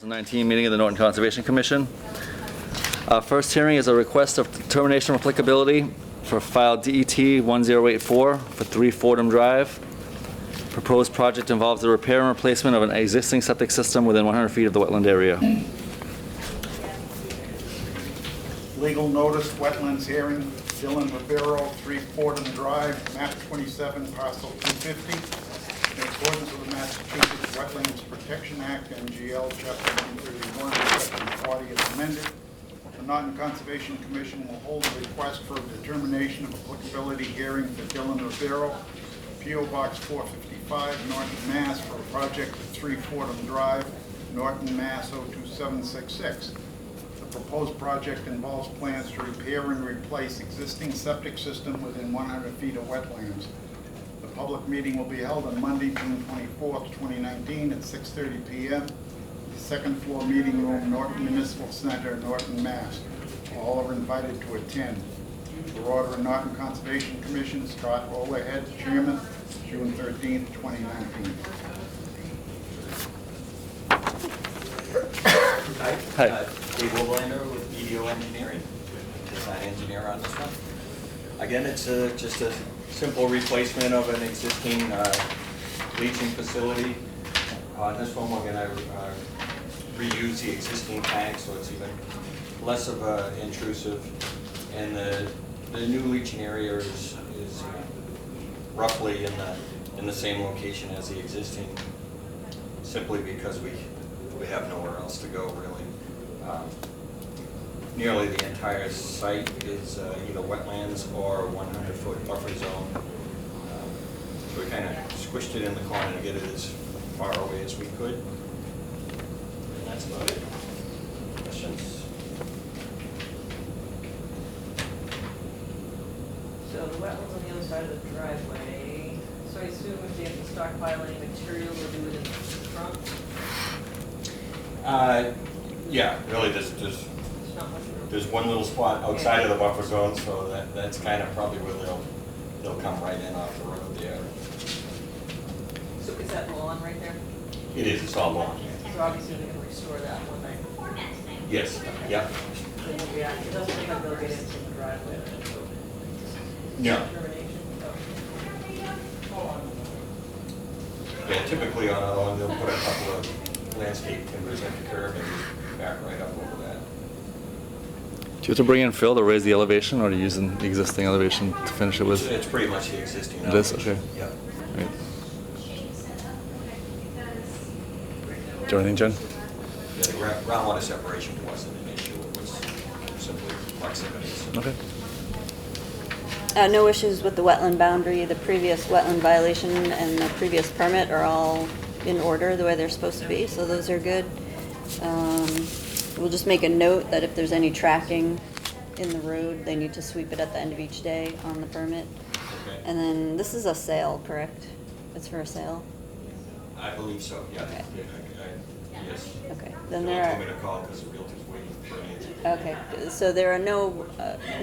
2019 meeting of the Norton Conservation Commission. First hearing is a request of determination of applicability for file DET 1084 for 3 Fordham Drive. Proposed project involves the repair and replacement of an existing septic system within 100 feet of the wetland area. Legal notice, wetlands hearing, Dylan Rivero, 3 Fordham Drive, map 27, parcel 250. In accordance with the Massachusetts Wetlands Protection Act, MGL, Chapter 131, Section 40 is amended. The Norton Conservation Commission will hold a request for a determination of applicability hearing for Dylan Rivero, P.O. Box 455, Norton, Mass. For a project at 3 Fordham Drive, Norton, Mass. 02766. The proposed project involves plans to repair and replace existing septic system within 100 feet of wetlands. The public meeting will be held on Monday, June 24th, 2019 at 6:30 p.m. The second floor meeting room, Norton Municipal Center, Norton, Mass. All are invited to attend. For order of Norton Conservation Commission, Scott Overhead, Chairman, June 13th, 2019. Hi. Dave Woolander with BDO Engineering, design engineer on this one. Again, it's just a simple replacement of an existing leaching facility. On this one, we're going to reuse the existing tank, so it's even less of a intrusive. And the new leaching area is roughly in the same location as the existing, simply because we have nowhere else to go, really. Nearly the entire site is either wetlands or 100-foot buffer zone. So we kind of squished it in the corner to get it as far away as we could. And that's about it. Questions? So the wetlands on the other side of the driveway, so I assume if they have to stockpile any material, they'll do it in front? Yeah, really There's not much room. there's one little spot outside of the buffer zone, so that's kind of probably where they'll come right in off the road there. So is that lawn right there? It is, it's all lawn. So obviously they're gonna restore that one night. Yes, yep. Yeah, it doesn't look like they'll get into the driveway. So No. Termination. Yeah, typically on a lawn, they'll put a couple of landscape timbers at the curb and just back right up over that. Do you have to bring in fill to raise the elevation, or are you using the existing elevation to finish it with? It's pretty much the existing. It is? elevation. Okay. Yep. Right. Do anything, Jen? Yeah, the groundwater separation wasn't an issue, it was simply proximity. So. Okay. No issues with the wetland boundary. The previous wetland violation and the previous permit are all in order the way they're supposed to be, so those are good. We'll just make a note that if there's any tracking in the road, they need to sweep it at the end of each day on the permit. Okay. And then this is a sale, correct? It's for a sale? I believe so, yeah. Okay. Yes. Okay, then They there told me to are, call because the realtor's waiting for an answer. okay, so there are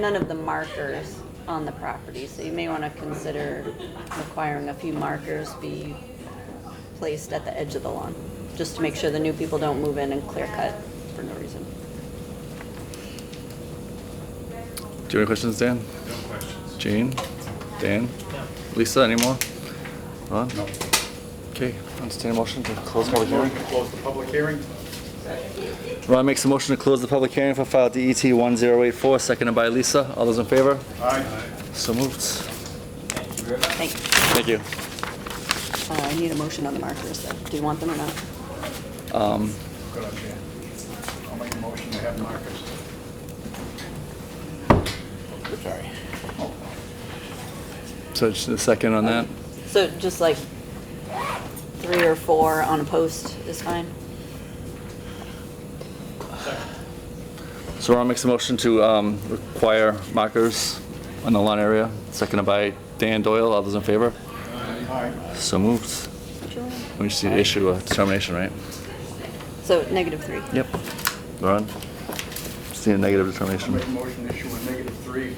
none of the markers on the property, so you may want to consider requiring a few markers be placed at the edge of the lawn, just to make sure the new people don't move in and clear cut for no reason. Do you have any questions, Dan? No questions. Jane? Dan? Lisa, any more? Ron? No. Okay, entertain a motion to close the public hearing. Motion to close the public hearing. Ron makes a motion to close the public hearing for file DET 1084, seconded by Lisa. All those in favor? Aye. So moved. Thank you very much. Thank you. Thank you. I need a motion on the markers, though. Do you want them or not? Good idea. I'll make a motion to have markers. Sorry. So just a second on that. So just like 3 or 4 on a post is fine? So Ron makes a motion to require markers on the lawn area, seconded by Dan Doyle. All those in favor? Aye. So moved. Julian? We just need to issue a determination, right? So -3. Yep. Ron? Just need a negative I'll determination. make a motion to issue a -3.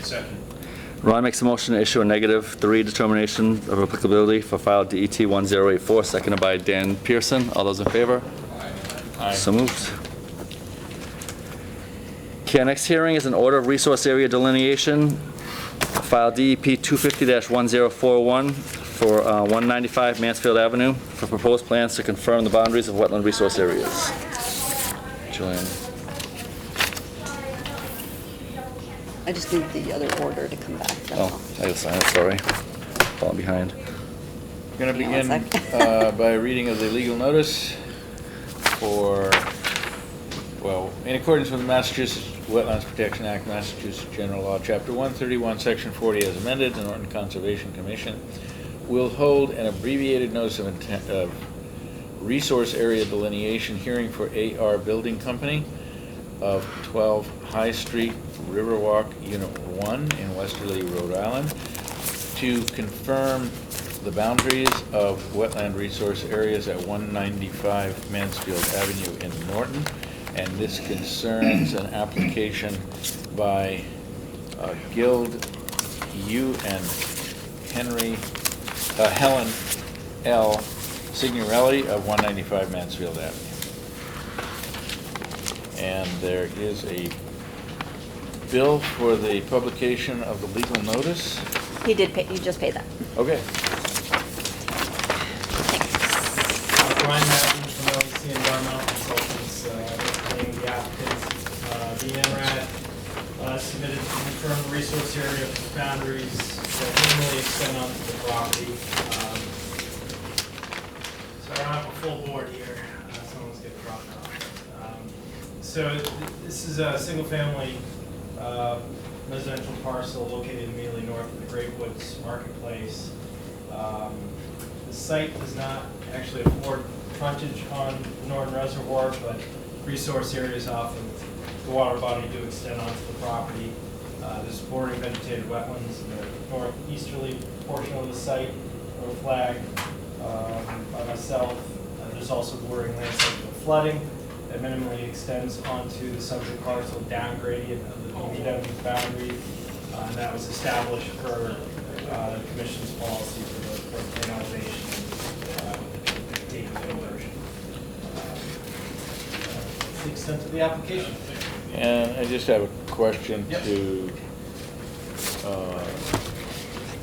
Second. Ron makes a motion to issue a -3 determination of applicability for file DET 1084, seconded by Dan Pearson. All those in favor? Aye. So moved. Okay, our next hearing is an order of resource area delineation, file DEP 250-1041 for 195 Mansfield Avenue for proposed plans to confirm the boundaries of wetland resource areas. Julian. I just need the other order to come back. that's Oh, all. I gotta sign it, sorry. Falling behind. Going to Hang on a begin sec. by reading of the legal notice for, well, in accordance with the Massachusetts Wetlands Protection Act, Massachusetts General Law, Chapter 131, Section 40 as amended, the Norton Conservation Commission will hold an abbreviated notice of intent of resource area delineation hearing for AR Building Company of 12 High Street, Riverwalk, Unit 1 in Westerly, Rhode Island, to confirm the boundaries of wetland resource areas at 195 Mansfield Avenue in Norton. And this concerns an application by Guild U and Helen L. Signorelli of 195 Mansfield Avenue. And there is a bill for the publication of the legal notice. He did pay, you just paid that. Okay. Brian Matthews from LEC Environmental Consultants, representing the applicant. The NRAD submitted to confirm the resource area boundaries that minimally extend onto the property. So I don't have a full board here. Someone's getting dropped off. So this is a single-family residential parcel located immediately north of the Great Woods Marketplace. The site does not actually afford frontage on the Norton Reservoir, but resource areas off of the water body do extend onto the property. There's bordering vegetated wetlands in the northeasterly portion of the site, are flagged by myself. There's also bordering landscape of flooding that minimally extends onto the subject parcel down gradient of the BBW boundary. And that was established per the commission's policy for the floodplain elevation taking over. That's the extent of the application. And I just have a question Yep. to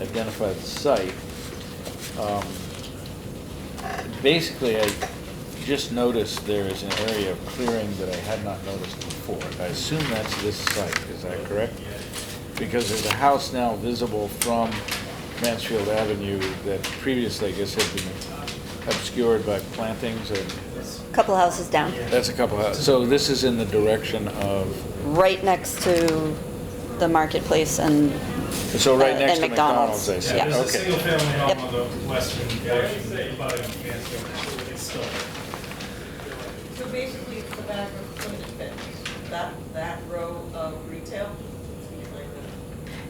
identify the site. Basically, I just noticed there is an area of clearing that I had not noticed before. I assume that's this site, is that correct? Because there's a house now visible from Mansfield Avenue that previously, I guess, had been obscured by plantings, and Couple houses down, that's a couple houses. So this is in the direction of, right next to the marketplace and, so right And next to McDonald's. McDonald's, I see. Yeah, there's a Okay. single-family Yep. home on the western portion, abutting Mansfield. It's still there. So basically, it's the back of that row of retail?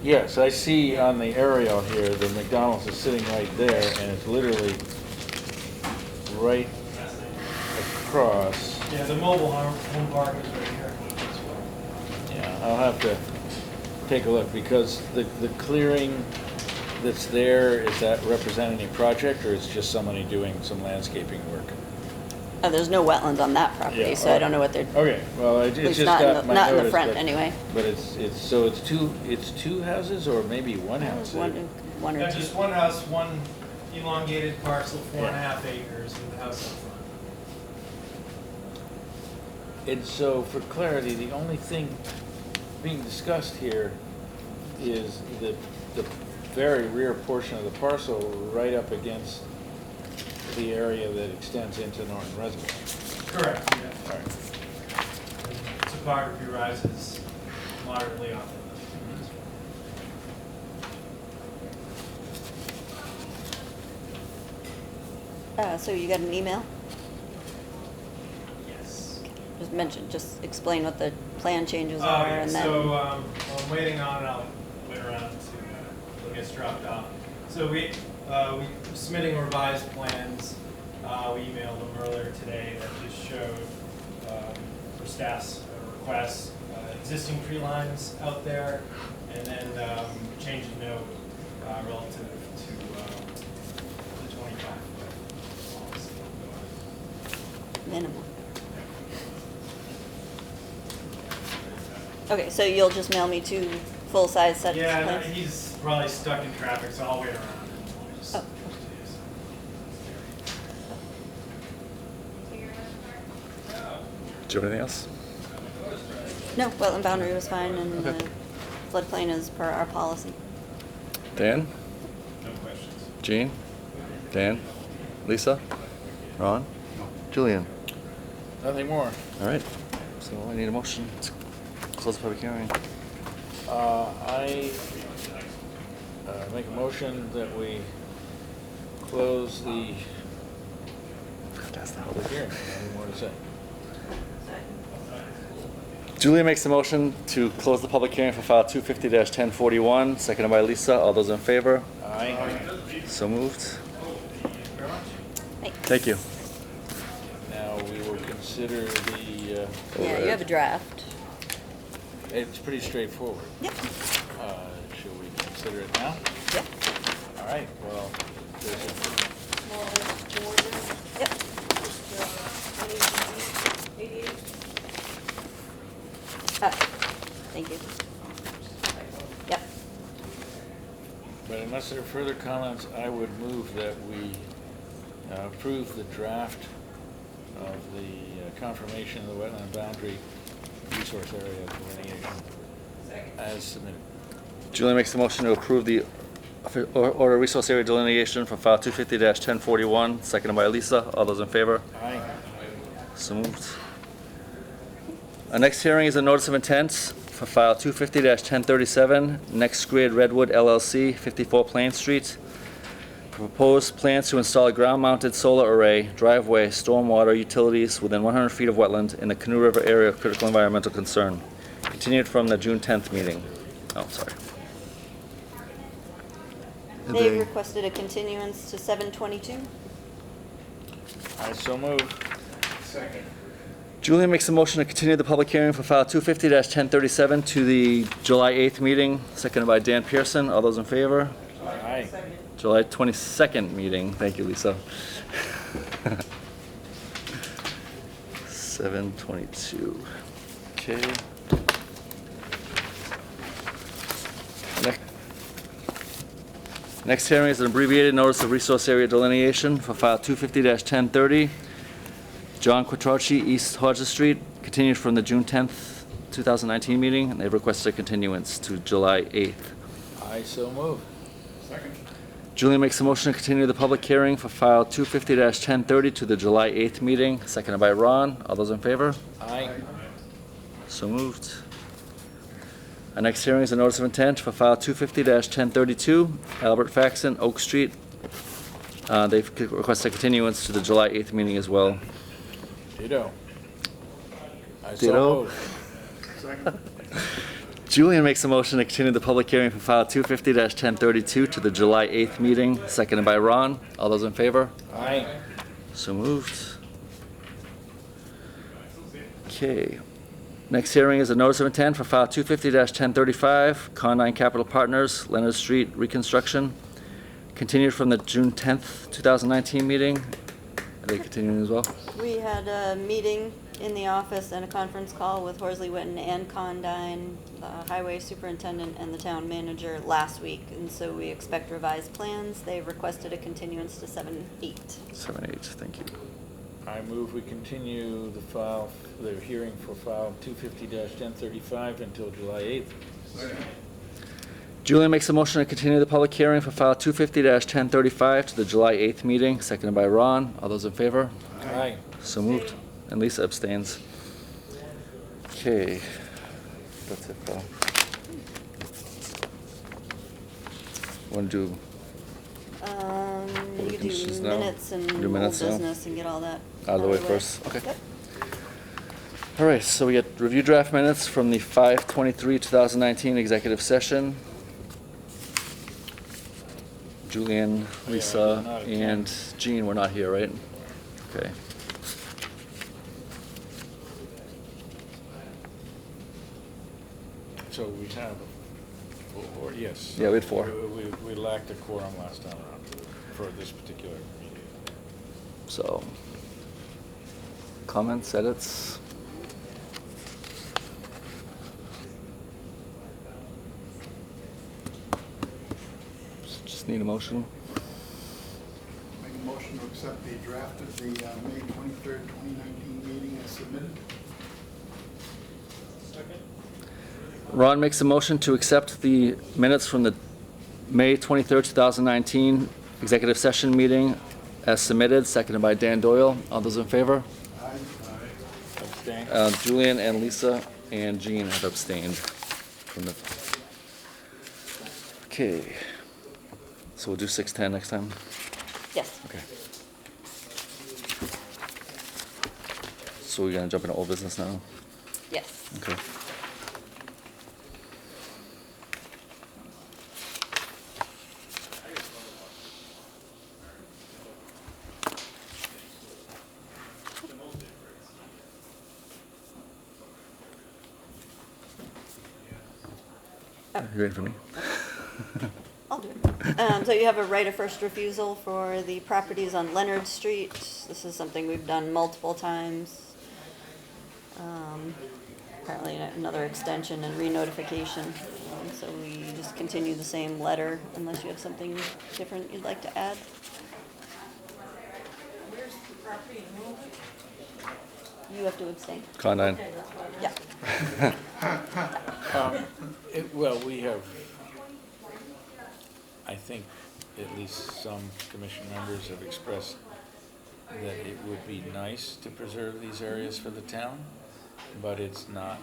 Yes, I see on the aerial here, the McDonald's is sitting right there, and it's literally right across. Yeah, the mobile home park is right here as well. Yeah, I'll have to take a look, because the clearing that's there, is that representing a project, or is just somebody doing some landscaping work? there's no wetlands on that property, Yeah, so I don't know what they're, Okay, well, it at just least not got in my the, not in the notice, front but- anyway. But so it's two houses, or maybe one house? One or Yeah, two. just one house, one elongated parcel, 4.5 acres with a house up front. And so, for clarity, the only thing being discussed here is the very rear portion of the parcel right up against the area that extends into Norton Reservoir. Correct, yeah. All right. Topography rises moderately off of So you got an email? Yes. Just explain what the plan changes Oh, are yeah, and then. so, I'm waiting on it, I'll wait around to, it gets dropped off. So we submitting revised plans, we emailed them earlier today that just showed, for staff's request, existing tree lines out there, and then change a note relative to the 25-foot policy. Minimum. Okay, so you'll just mail me 2 full-size sets of Yeah, plans? he's probably stuck in traffic, so I'll wait around. And just- Oh. Do you have anything else? No, wetland boundary was fine, and Okay. the floodplain is per our policy. Dan? No questions. Jean? Dan? Lisa? Ron? Julian? Nothing more. All right, so I need a motion to close the public hearing. I make a motion that we close the public hearing. Nothing more to say. Julian makes a motion to close the public hearing for file 250-1041, seconded by Lisa. All those in favor? Aye. So moved. Thanks. Thank you. Now we will consider the, Yeah, you have a draft. it's pretty straightforward. Yep. Should we consider it now? Yep. All right, well, there's Yep. Thank you. Yep. but unless there are further comments, I would move that we approve the draft of the confirmation of the wetland boundary resource area delineation as submitted. Julian makes a motion to approve the order resource area delineation for file 250-1041, seconded by Lisa. All those in favor? Aye. So moved. Our next hearing is a notice of intent for file 250-1037, Next Grid Redwood LLC, 54 Plain Street. Proposed plans to install a ground-mounted solar array, driveway, stormwater utilities within 100 feet of wetland in the Canoe River area of critical environmental concern. Continued from the June 10th meeting. Oh, sorry. They requested a continuance to 7/22. I so move. Second. Julian makes a motion to continue the public hearing for file 250-1037 to the July 8th meeting, seconded by Dan Pearson. All those in favor? Aye. July 22nd meeting. Thank you, Lisa. 7:22. Okay. Next hearing is an abbreviated notice of resource area delineation for file 250-1030. John Quattrocchi, East Hodges Street, continued from the June 10th, 2019 meeting, and they've requested a continuance to July 8th. I so move. Second. Julian makes a motion to continue the public hearing for file 250-1030 to the July 8th meeting, seconded by Ron. All those in favor? Aye. So moved. Our next hearing is a notice of intent for file 250-1032, Albert Faxon, Oak Street. They've requested a continuance to the July 8th meeting as well. Ditto. I so Ditto. move. Second. Julian makes a motion to continue the public hearing for file 250-1032 to the July 8th meeting, seconded by Ron. All those in favor? Aye. So moved. Okay. Next hearing is a notice of intent for file 250-1035, Con9 Capital Partners, Leonard Street Reconstruction. Continued from the June 10th, 2019 meeting. Are they continuing as well? We had a meeting in the office and a conference call with Horsley Witten and Condyne, the highway superintendent and the town manager last week, and so we expect revised plans. They requested a continuance to 7/8. 7-8, thank you. I move we continue the hearing for file 250-1035 until July 8th. Julian makes a motion to continue the public hearing for file 250-1035 to the July 8th meeting, seconded by Ron. All those in favor? Aye. So moved. And Lisa abstains. Okay. That's it, Phil. Want to do You could Conditions do now? minutes and Do old minutes now? business and get all that out of the way way. first? Okay. Yep. All right, so we got review draft minutes from the 5/23/2019 executive session. Julian, Yeah, Lisa, not a and Jean were not here, right? Okay. So we have Or, yes. Yeah, we had 4. We lacked a quorum last time around for this particular meeting. So, comments, edits? Just need a motion. Make a motion to accept the draft of the May 23rd, 2019 meeting as submitted. Ron makes a motion to accept the minutes from the May 23rd, 2019 executive session meeting as submitted, seconded by Dan Doyle. All those in favor? Aye. Abstain? Julian and Lisa and Jean have abstained from the. Okay. So we'll do 6:10 next time? Yes. Okay. So we're gonna jump into old business now? Yes. Okay. You ready for me? I'll do it. So you have a right of first refusal for the properties on Leonard Street. This is something we've done multiple times. Apparently another extension and re-notification. So we just continue the same letter unless you have something different you'd like to add. Where's the property in Wilmington? You have to abstain. Con 9. Okay, that's why. Yeah. Well, we have, I think, at least some commission members have expressed that it would be nice to preserve these areas for the town, but it's not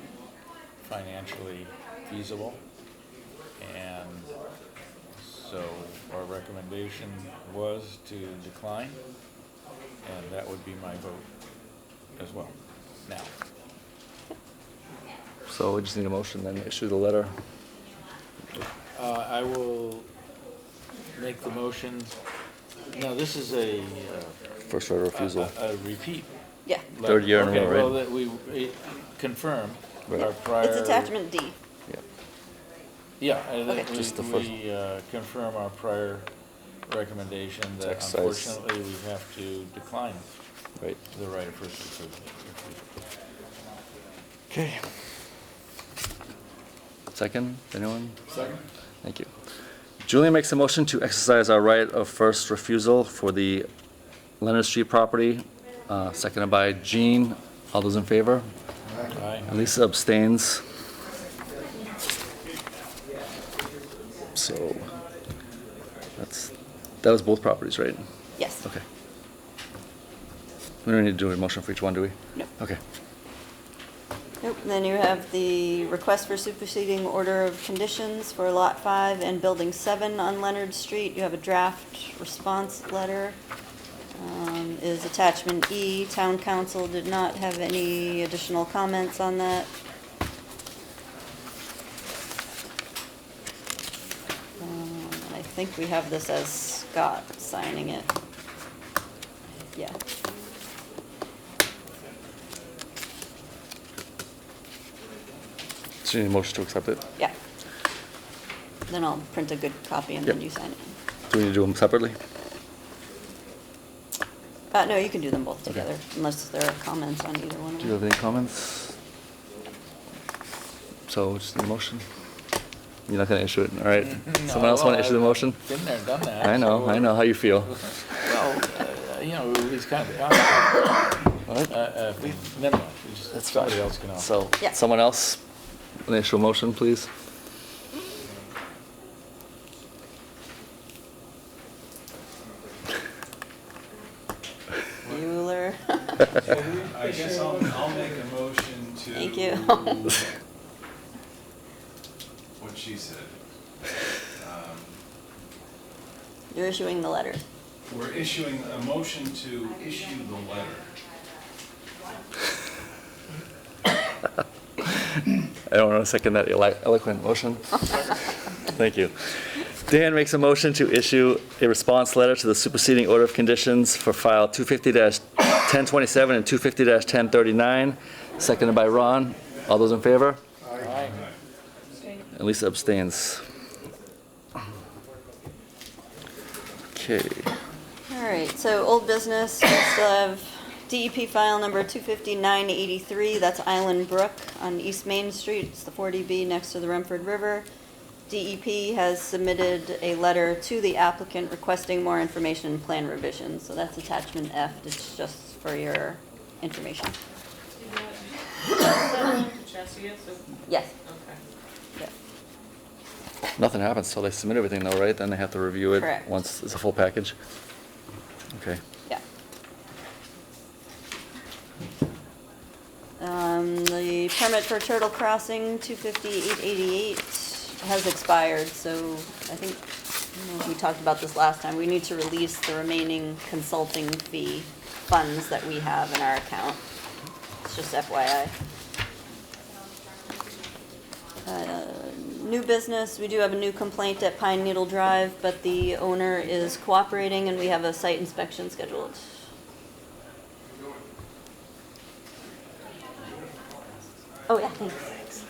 financially feasible. And so our recommendation was to decline, and that would be my vote as well. Now, So we just need a motion, then issue the letter. I will make the motion. No, this is a First right of refusal. a repeat. Yeah. letter. Third year in a Okay, row, right? well, that we confirm Right. our prior. It's attachment D. Yeah. Yeah, and Okay. that Just the first- we confirm our prior recommendation that Exercise. unfortunately we have to decline Right. the right of first refusal. Okay. Second, anyone? Second? Thank you. Julian makes a motion to exercise our right of first refusal for the Leonard Street property, seconded by Jean. All those in favor? Aye. And Lisa abstains. So, that was both properties, right? Yes. Okay. We don't need to do a motion for each one, do we? Nope. Okay. Nope. Then you have the request for superseding order of conditions for Lot 5 and Building 7 on Leonard Street. You have a draft response letter. Is attachment E. Town council did not have any additional comments on that. I think we have this as Scott signing it. Yeah. So you need a motion to accept it? Yeah. Then I'll print a good copy and then Yep. you sign it. Do we need to do them separately? No, you can do them both Okay. together, unless there are comments on either one of Do you have them. any comments? So just need a motion? You're not gonna issue it, all right? Someone else wanna issue the motion? Been there, done that. I know how you feel. Well, it's kind of, All right, never mind, we just, that's somebody fine. else can. So, Yeah. someone else, wanna issue a motion, please? Bueller. I guess I'll make a motion to. Thank you. What she said. You're issuing the letter. We're issuing a motion to issue the letter. I don't want to second that eloquent motion. Thank you. Dan makes a motion to issue a response letter to the superseding order of conditions for file 250-1027 and 250-1039, seconded by Ron. All those in favor? Aye. And Lisa abstains. Okay. All right, so old business, we still have DEP file number 25983, that's Island Brook on East Main Street. It's the 40B next to the Rumford River. DEP has submitted a letter to the applicant requesting more information and plan revisions. So that's attachment F, it's just for your information. Chassis, so, Yes. okay. Yeah. Nothing happens till they submit everything though, right? Then they have to review it Correct. once it's a full package. Okay. Yeah. The permit for Turtle Crossing, 250-888, has expired, so I think, I don't know if we talked about this last time, we need to release the remaining consulting fee funds that we have in our account. It's just FYI. New business, we do have a new complaint at Pine Needle Drive, but the owner is cooperating and we have a site inspection scheduled. Oh, yeah, thanks.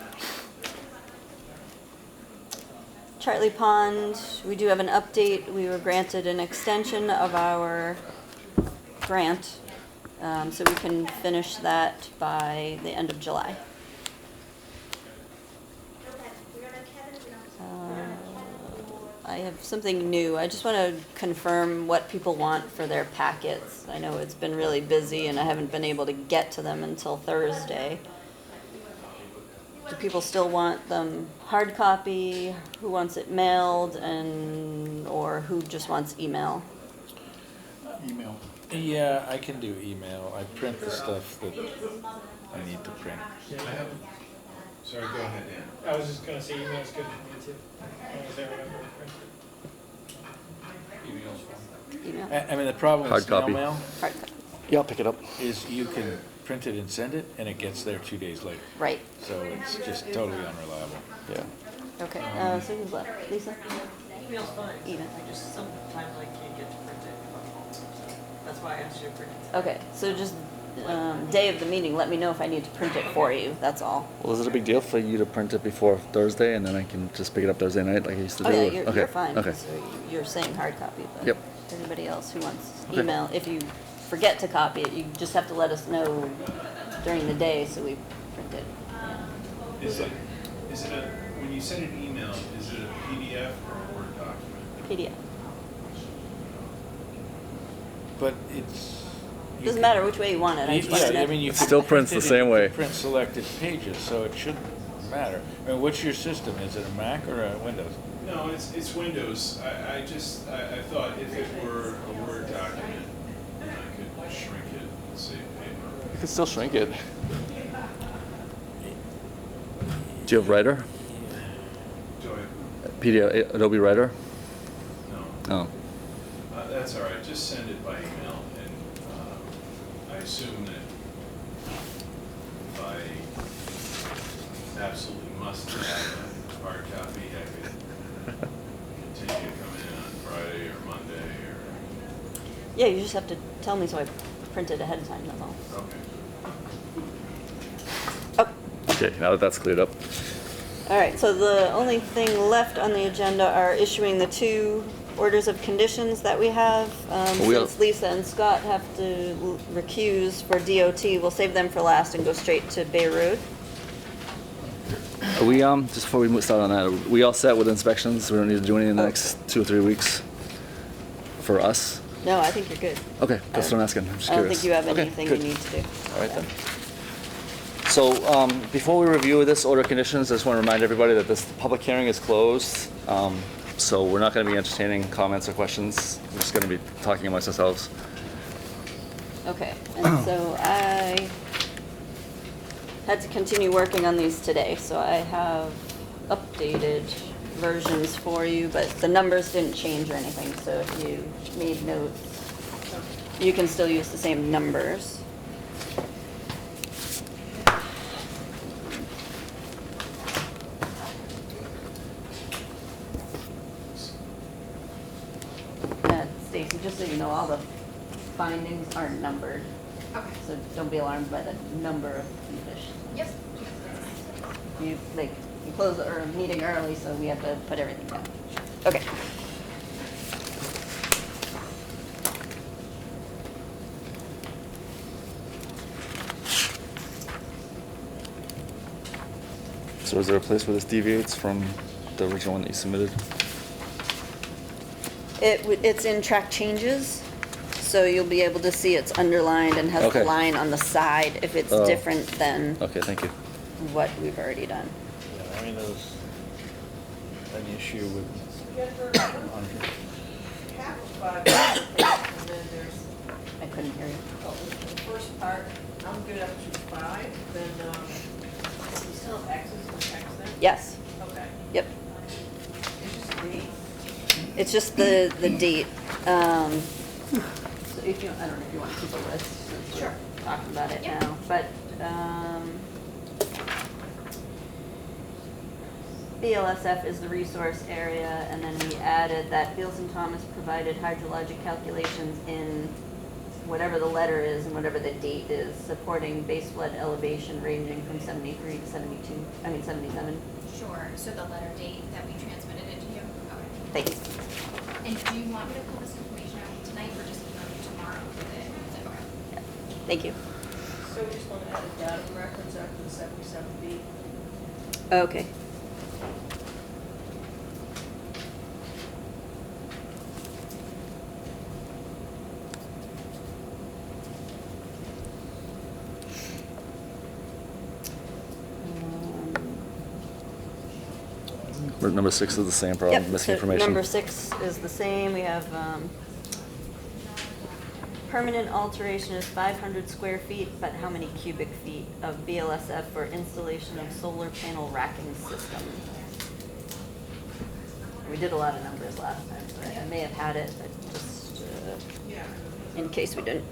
Chartley Pond, we do have an update. We were granted an extension of our grant, so we can finish that by the end of July. I have something new. I just want to confirm what people want for their packets. I know it's been really busy and I haven't been able to get to them until Thursday. Do people still want them hard copy? Who wants it mailed, and or who just wants email? Email. Yeah, I can do email. I print the stuff that I need to print. Sorry, go ahead, Dan. I was just gonna say email's good for me too. As long as I remember to print it. Email's fine. Email? I mean, the problem Hard with snail copy. mail Hard copy. Yeah, I'll pick it up. is you can print it and send it, and it gets there 2 days later. Right. So it's just totally unreliable. Yeah. Okay. So who's left? Lisa? Email's fine. Email. I just, sometimes I can't get to print it. That's why I asked you to print it. Okay. So just day of the meeting, let me know if I need to print it for you. That's all. Well, is it a big deal for you to print it before Thursday and then I can just pick it up Thursday night like I used to Oh do? yeah, or- you're fine. Okay. So you're saying hard copy, but Yep. everybody else who wants Okay. email, if you forget to copy it, you just have to let us know during the day so we print it. Is it when you send an email, is it a PDF or a Word document? PDF. But it's... you Doesn't can- matter which way you want it. I just want to Yeah, I know. mean, you It can still prints print the it same in- way. Print selected pages, so it shouldn't matter. I mean, what's your system? Is it a Mac or a Windows? No, it's Windows. I thought if it were a Word document, then I could shrink it and save paper. You can still shrink it. Do you have Writer? Do I? PDF, Adobe Writer? No. Oh. That's all right. Just send it by email, and I assume that if I absolutely must have a hard copy, I could continue to come in on Friday or Monday or. Yeah, you just have to tell me so I print it ahead of time, that's all. Okay. Oh, Okay, now that that's cleared up. all right, so the only thing left on the agenda are issuing the 2 orders of conditions that we have. Well, we Since Lisa and Scott have to recuse for DOT, we'll save them for last and go straight to Bay Road. Are we, just before we start on that, are we all set with inspections? We don't need to do anything in the next 2 or 3 weeks for us? No, I think you're good. Okay, that's what I'm asking. I'm just I don't curious. think you have Okay, anything you good. need to do. All right then. So, before we review this order of conditions, I just want to remind everybody that this public hearing is closed. So we're not going to be entertaining comments or questions. We're just going to be talking amongst ourselves. Okay, and so I had to continue working on these today, so I have updated versions for you, but the numbers didn't change or anything, so if you made notes, you can still use the same numbers. Stacy, just so you know, all the findings are numbered. Okay. So don't be alarmed by the number of fish. Yep. You close our meeting early, so we have to put everything down. Okay. So is there a place where this deviates from the original one that you submitted? It's in track changes, so you'll be able to see it's underlined and has the Okay. line on the side if it's Oh. different than Okay, thank you. what we've already done. Yeah, I mean, there was an issue with. Yeah, for half of 5, and then there's, I couldn't hear you. oh, the first part, I'm good up to 5, then, you still have X's and checks then? Yes, Okay. yep. It's just the, It's just the date. So if you, I don't know if you want to keep a list since we're talking about it Yep. now, but, BLSF is the resource area, and then we added that Beals and Thomas provided hydrologic calculations in whatever the letter is and whatever the date is, supporting base flood elevation ranging from 73 to 77. Sure, so the letter date that we transmitted it to you? Okay. Thanks. And do you want me to pull this information out tonight or just email you tomorrow with it? Is it okay? Thank you. so we just want to add a datum reference after the 77B. Okay. Number 6 is the same problem, Yep, missing so information. number 6 is the same. We have, permanent alteration is 500 square feet, but how many cubic feet of BLSF for installation of solar panel racking system? We did a lot of numbers last time, so I may have had it, but just in case we didn't.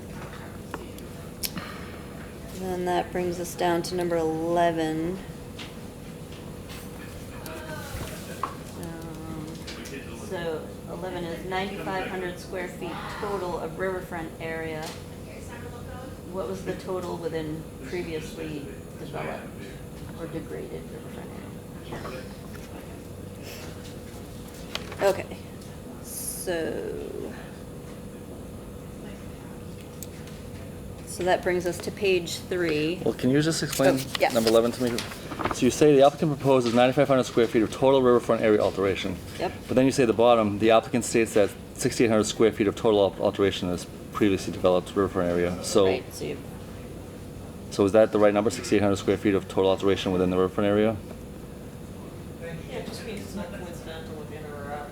Then that brings us down to number 11. So 11 is 9,500 square feet total of riverfront area. What was the total within previously developed or degraded riverfront area? Okay, so that brings us to page 3. Well, can you just explain Oh, yeah. number 11 to me? So you say the applicant proposes 9,500 square feet of total riverfront area alteration. Yep. But then you say at the bottom, the applicant states that 6,800 square feet of total alteration is previously developed riverfront area. So, Right, so you, so is that the right number, 6,800 square feet of total alteration within the riverfront area? Yeah, it just means it's not coincidental with in or out.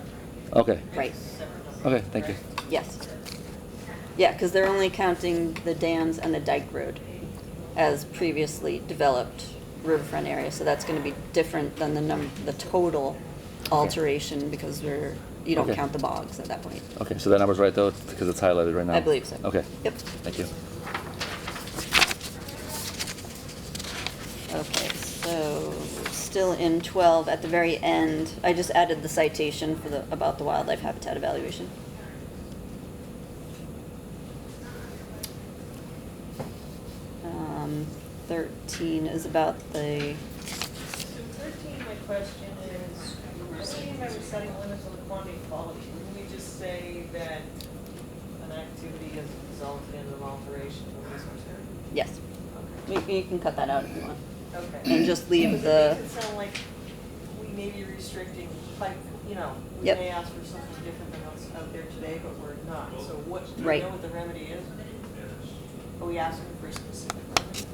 Okay, right, Separate number. okay, thank you. yes. Yeah, because they're only counting the dams and the dike road as previously developed riverfront area, so that's gonna be different than the total alteration, because you don't Okay. count the bogs at that point. Okay, so that number's right though, because it's highlighted right now? I believe so. Okay, Yep. thank you. Okay, so still in 12, at the very end, I just added the citation for about the wildlife habitat evaluation. Um, 13 is about the, So 13, my question is, when we remember setting limits on the quantity of quality, wouldn't we just say that an activity has resulted in an alteration of the resource area? yes, Okay. you can cut that out if you want. Okay. And just leave Because the- it makes it sound like we may be restricting pipe, we Yep. may ask for something different than what's out there today, but we're not. So what, do you Right. know what the remedy is? Are we asking for a specific remedy?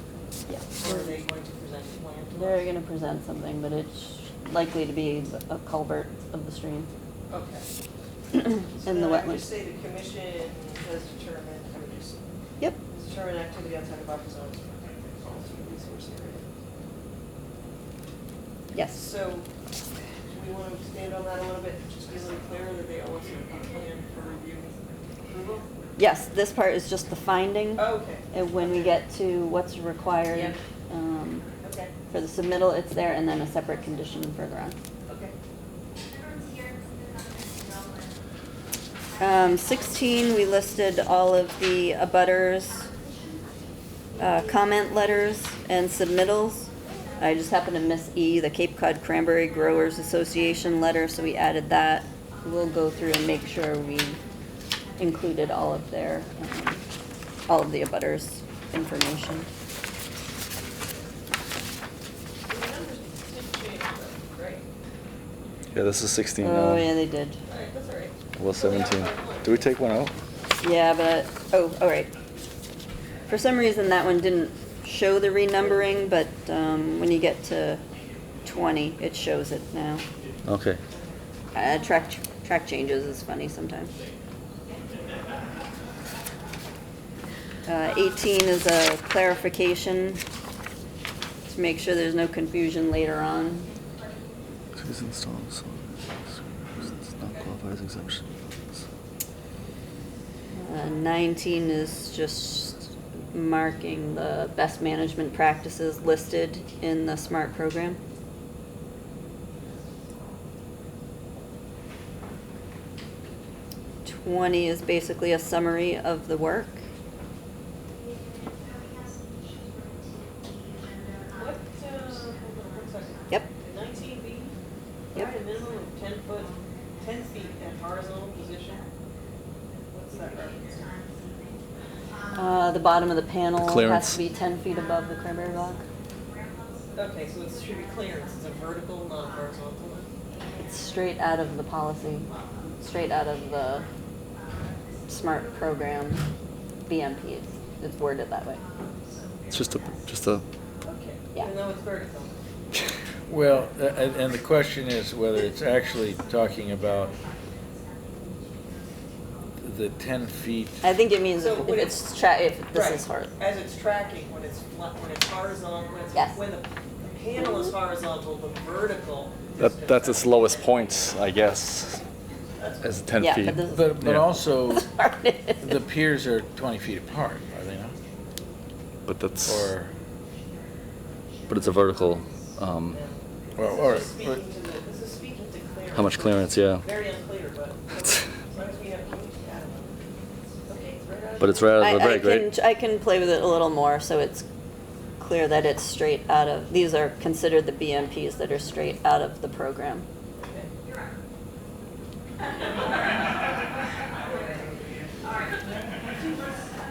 Yeah. Or are they going to present a plan to us? They're gonna present something, but it's likely to be a culvert of the stream Okay. in the then I would just wetlands. say the commission has determined, I would just, Yep, has determined activity outside of buffer zones falls to the resource area. yes. So, do we want to expand on that a little bit, just be a little clearer that they owe us a plan for review and approval? Yes, this part is just the finding. Okay. And when we get to what's required, Yep. Okay, for the submittal, it's there, and then a separate condition further on. okay. 16, we listed all of the abutters, comment letters and submittals. I just happened to miss E, the Cape Cod Cranberry Growers Association letter, so we added that. We'll go through and make sure we included all of their, all of the abutters information. The numbers did change Yeah, this is 16 now. Oh, yeah, they did. All right, that's all right. Well, 17. Do we take one out? Yeah, but, oh, all right. For some reason, that one didn't show the renumbering, but when you get to 20, it shows it now. Okay. Track changes is funny sometimes. 18 is a clarification to make sure there's no confusion later on. Please install so it's not qualified as exemption. 19 is just marking the best management practices listed in the SMART program. Twenty is basically a summary of the work. What, hold on 1 second. Yep. 19B? Yep. A minimum of 10 feet at horizontal position? What's that reference? The bottom of the panel has Clearance. to be 10 feet above the cranberry bog. Okay, so it should be clearance, it's a vertical, not horizontal one? It's straight out of the policy, straight out of the SMART program, BMP. It's worded that way. It's just a Okay. Yeah. Even though it's vertical. Well, and the question is whether it's actually talking about the 10 feet. I think it means So if when it's if this Right. is hard. As it's tracking, when it's horizontal, Yes. when the panel is horizontal, the vertical. that's its lowest point, I guess. As 10 Yeah, feet. but this is But Yeah. also, hard. the piers are 20 feet apart, are they not? But that's Or, but it's a vertical. well, all This is right. but- speaking to this is speaking to clearance. How much clearance? Yeah. Very unclear, but as long as we have, I don't know. Okay, it's right out of. But it's right out of the reg, right? I can play with it a little more so it's clear that it's straight out of, these are considered the BMPs that are straight out of the program. Okay.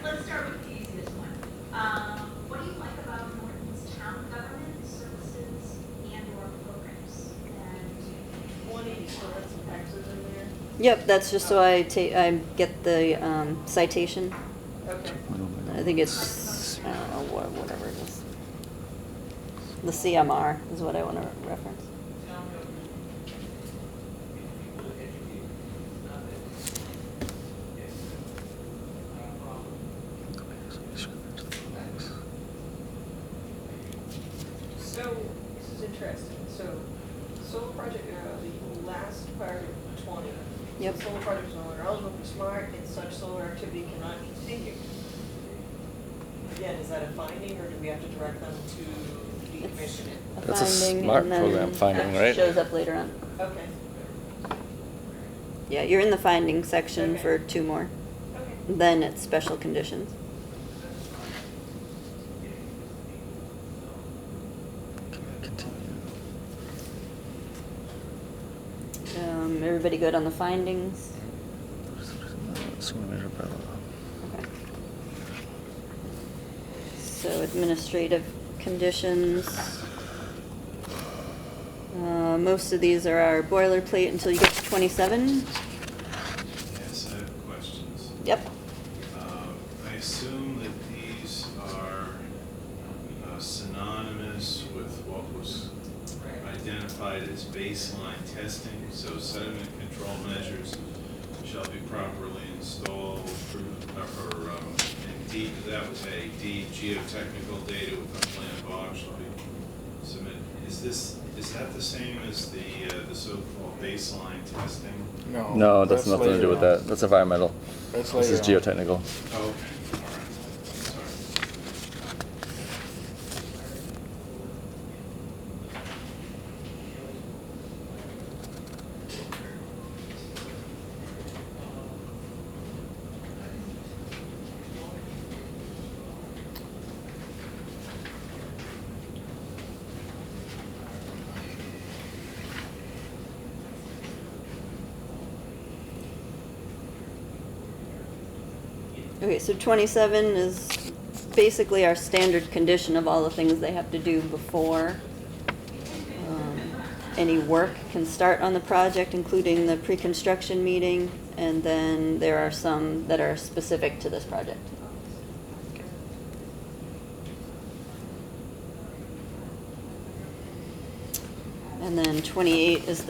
Let's start with the easiest one. What do you like about Norton's town government services and/or programs? And 20, so that's some X's in there. Yep, that's just so I get the citation. Okay. I think it's, I don't know, whatever it is. The CMR is what I want to reference. So, this is interesting. So, solar project, the last part of 20. Yep. So solar projects are eligible for SMART and such solar activity cannot continue. Again, is that a finding or do we have to direct them to decommission it? A That's a finding, SMART and then program finding, that right? Shows up later on. Okay, Yeah, you're in the finding section Okay. for 2 more. okay. Then it's special conditions. Everybody good on the findings? Okay. So administrative conditions. Most of these are our boilerplate until you get to 27. Yes, I have questions. Yep. I assume that these are synonymous with what was identified as baseline testing, so sediment control measures shall be properly installed, and D, that was A, D, geotechnical data with unplanned bogs shall be submitted. Is that the same as the so-called baseline testing? No, that's nothing to later do with on. that. That's environmental. That's This is later on. geotechnical. Oh, okay, all right, sorry. Okay, so 27 is basically our standard condition of all the things they have to do before. any work can start on the project, including the pre-construction meeting, and then there are some that are specific to this project. And then 28 is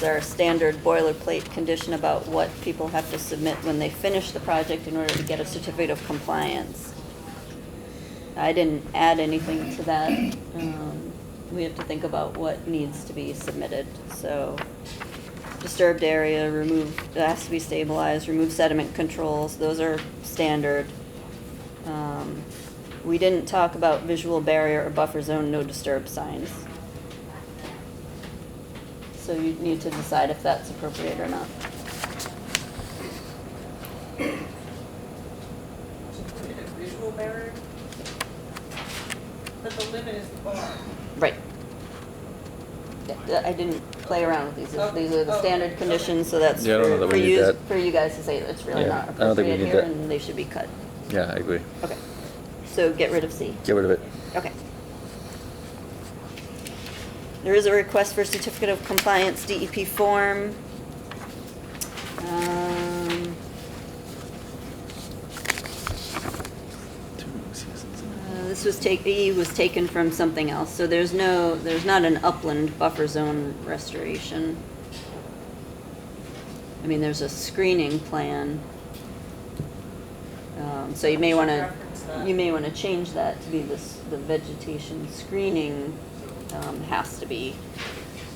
our standard boilerplate condition about what people have to submit when they finish the project in order to get a certificate of compliance. I didn't add anything to that. We have to think about what needs to be submitted. So disturbed area, it has to be stabilized, remove sediment controls, those are standard. We didn't talk about visual barrier or buffer zone, no disturb signs. So you need to decide if that's appropriate or not. Visual barrier? But the limit is the bar. Right. Yeah, I didn't play around with these. These are the standard conditions, so that's Yeah, I don't know that for we need you, that. for you guys to say that it's really Yeah, not I don't think we appropriate need here, that. and they should be cut. Yeah, I agree. Okay. So get rid of C. Get rid of it. Okay. There is a request for certificate of compliance DEP form. This was E was taken from something else, so there's not an upland buffer zone restoration. I mean, there's a screening plan. So you may want to change that to be the vegetation screening has to be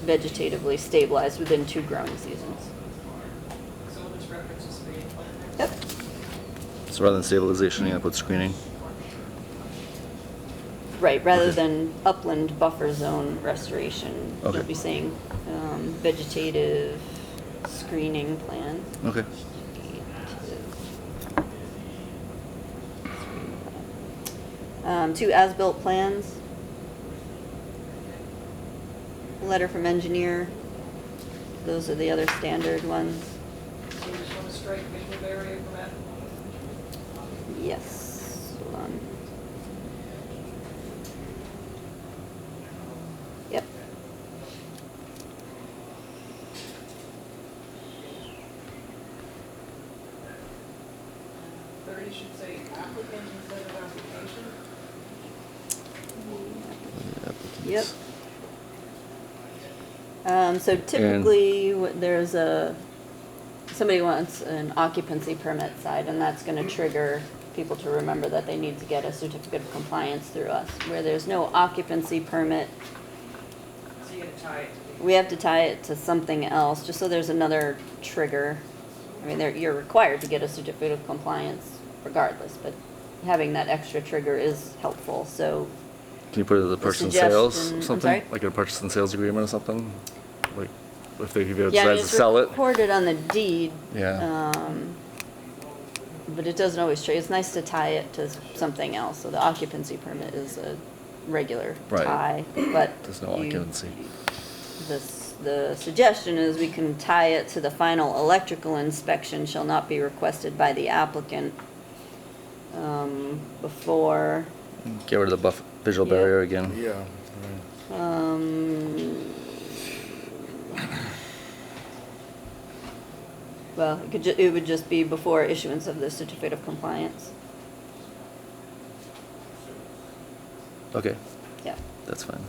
vegetatively stabilized within 2 growing seasons. So we'll just reference the screening plan there? Yep. So rather than stabilization, you're gonna put screening. Right, rather Okay. than upland buffer zone restoration, you'll Okay. be saying vegetative screening plan. Okay. Two as-built plans. Letter from engineer. Those are the other standard ones. So you just want to strike visual barrier from that? Yes. Hold on. Yep. Thirty should say applicant instead of application. Yep. So typically, there's somebody wants an occupancy permit side, and that's gonna trigger people to remember that they need to get a certificate of compliance through us. Where there's no occupancy permit, So you're gonna tie it to we have to tie it to something else, just so there's another trigger. I mean, you're required to get a certificate of compliance regardless, but having that extra trigger is helpful, so. Can you put it as a The purchase and sales suggestion- or I'm something? sorry? Like a purchase and sales agreement or something? Like, if they give you a Yeah, I mean, decide to sell it's it? recorded on the deed. Yeah. But it doesn't always trade. It's nice to tie it to something else. So the occupancy permit is a regular Right. tie, but There's no occupancy. the suggestion is we can tie it to the final electrical inspection shall not be requested by the applicant before. Get rid of the visual Yeah. barrier again. Yeah. Well, it would just be before issuance of the certificate of compliance. Okay, Yeah. that's fine.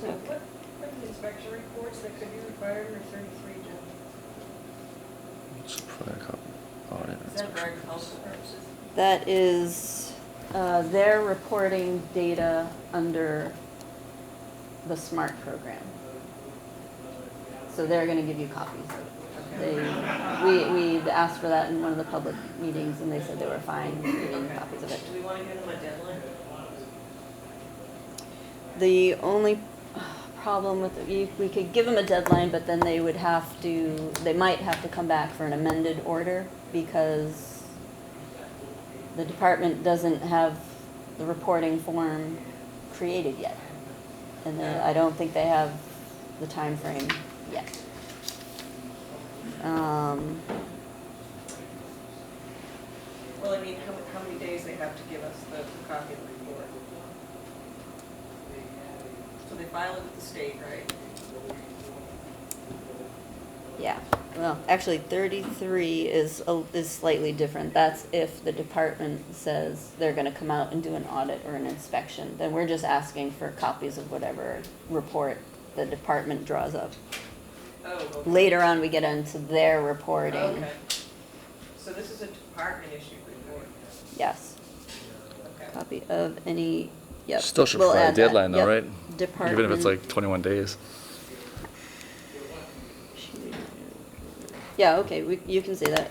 So what are the inspection reports that could be required under 33, Jim? Just provide a copy. Audit Is that for inspection. agricultural purposes? That is, they're reporting data under the SMART program. So they're gonna give you copies. We asked for that in one of the public meetings, and they said they were fine giving copies of it. Do we want to give them a deadline? The only problem with, we could give them a deadline, but then they might have to come back for an amended order, because the department doesn't have the reporting form created yet. And I don't think they have the time frame yet. have to give us the copy of the report. So they file it with the state, right? Yeah, well, actually 33 is slightly different. That's if the department says they're gonna come out and do an audit or an inspection. Then we're just asking for copies of whatever report the department draws up. Oh, okay. Later on, we get into their reporting. Okay. So this is a department issued report. Yes, Okay. copy of any, yep. Still should we'll provide a add that. deadline though, Yep. right? Department. Even if it's like 21 days. Yeah, okay, you can say that,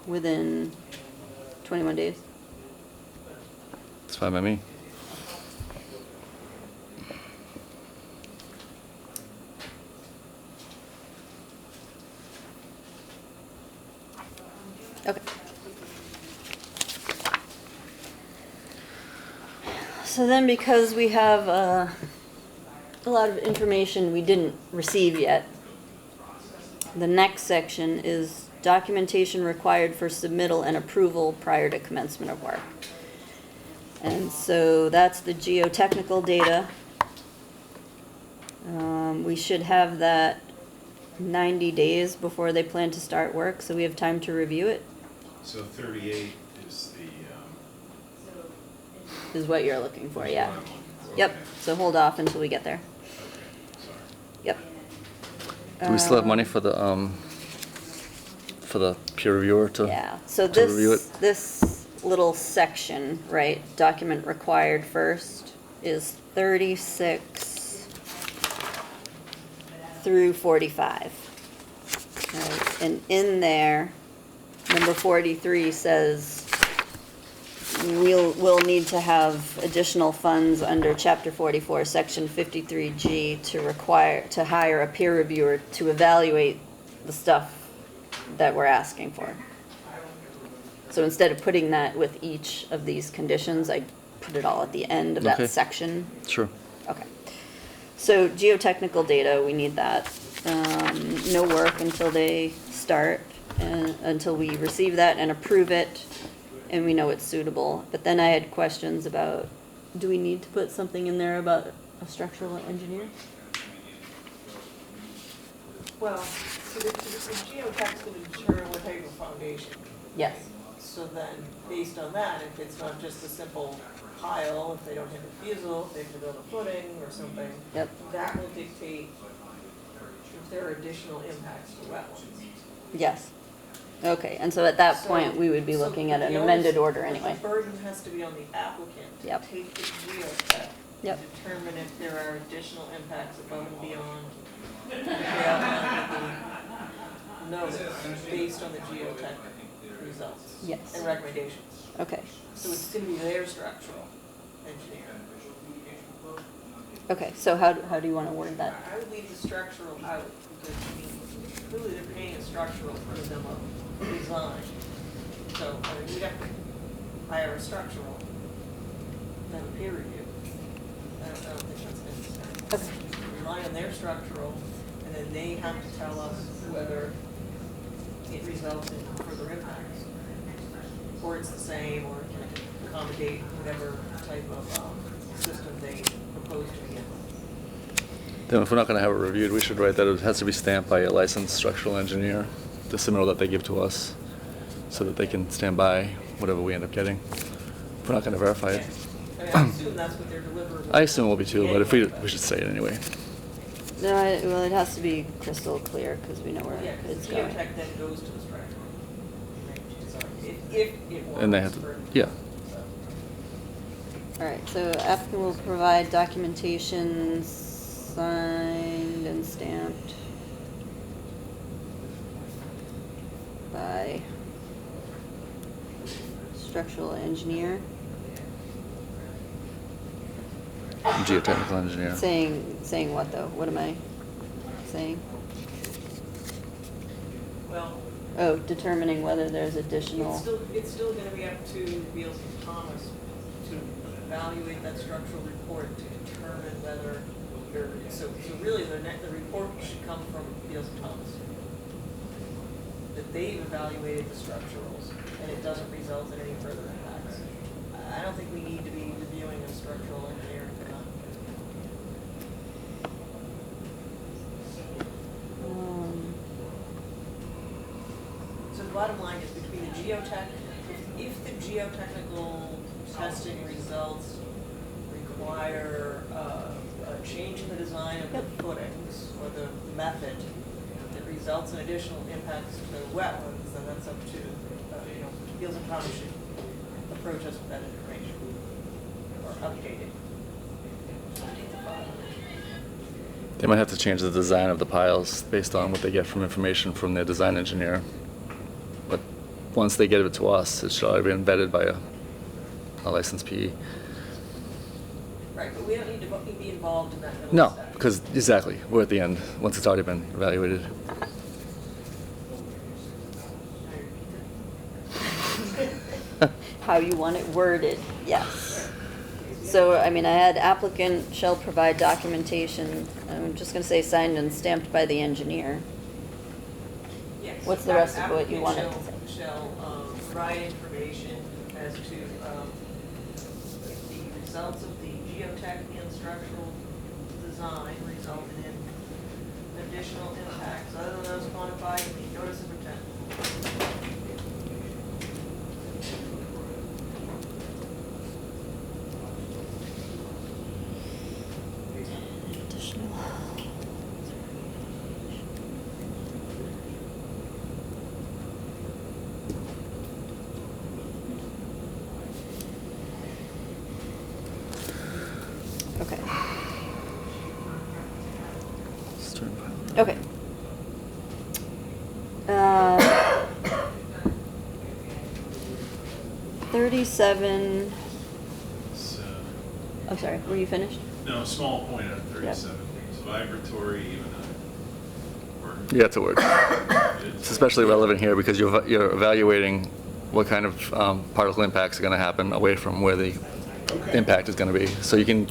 within 21 days. It's fine by me. Okay. So then, because we have a lot of information we didn't receive yet, the next section is documentation required for submittal and approval prior to commencement of work. And so that's the geotechnical data. We should have that 90 days before they plan to start work, so we have time to review it, So 38 is the, is what you're looking for, yeah. what I'm looking for. Yep, Okay. so hold off until we get there. Okay, sorry. Yep. Do we still have money for the peer reviewer to? Yeah, so to review this little section, right, document required first, is 36 through 45. Right, and in there, number 43 says we'll need to have additional funds under Chapter 44, Section 53G to hire a peer reviewer to evaluate the stuff that we're asking for. So instead of putting that with each of these conditions, I put it all at the end of Okay. that section. Sure. Okay. So geotechnical data, we need that. No work until they start, until we receive that and approve it, and we know it's suitable. But then I had questions about, do we need to put something in there about a structural engineer? Well, so the geotech's gonna determine what type of foundation. Yes. So then, based on that, if it's not just a simple pile, if they don't have a fusel, if they have to build a footing or something, Yep. that will dictate if there are additional impacts to wetlands. Yes. Okay, and so at that So- point, we would be so looking at an the amended onus- order anyway. The burden has to be on the applicant to Yep. take the geotech Yep. to determine if there are additional impacts above and beyond the outline of the notice based on the geotech results. Yes. And recommendations. Okay. So it's gonna be their structural engineer. Okay, so how do you want to word that? I would leave the structural out, because, I mean, clearly they're paying a structural for them a design. So, I mean, we'd have to hire a structural, then a peer review. I don't think that's necessary. Okay. Rely on their structural, and then they have to tell us whether it results in further impacts. Or it's the same, or it can accommodate whatever type of system they propose to begin with. Then if we're not gonna have it reviewed, we should write that it has to be stamped by a licensed structural engineer, the submittal that they give to us, so that they can stand by whatever we end up getting. If we're not gonna verify it. I mean, I assume that's what they're delivering. I assume it will be too, but if we should say it anyway. No, well, it has to be crystal clear because we know where Yeah, because it's the going. geotech then goes to the structural. If it wants. And they have to, for- yeah. All right, so applicant will provide documentation signed and stamped by structural engineer, Geotechnical engineer. saying what though? What am I saying? Well, Oh, determining whether there's additional. it's still gonna be up to Beals and Thomas to evaluate that structural report to determine whether so really the report should come from Beals and Thomas. that they've evaluated the structurals, and it doesn't result in any further impacts. I don't think we need to be reviewing a structural engineering for that. So the bottom line is between the geotech, if the geotechnical testing results require a change in the design of the footings or the method that results in additional impacts to wetlands, then that's up to, Fields and Farms should approach us with that information or update it. Update the file. They might have to change the design of the piles based on what they get from information from their design engineer. But once they get it to us, it should already be embedded by a licensed PE. Right, but we don't need to be involved in that middle No, step. because exactly, we're at the end, once it's already been evaluated. How you want it worded, yes. So, I mean, I had applicant shall provide documentation, I'm just gonna say signed and stamped by the engineer. Yes. What's the rest of what you wanted to Applicant shall provide information as to if the results of the geotech and structural design resulted in additional impacts other than those quantified in the notice of intent. Okay. Okay. 37, So, I'm sorry, were you finished? no, small point on 37. Is vibratory even a word? Yeah, it's a word. It's especially relevant here because you're evaluating what kind of particle impacts are going to happen away from where the impact is going to be. So you can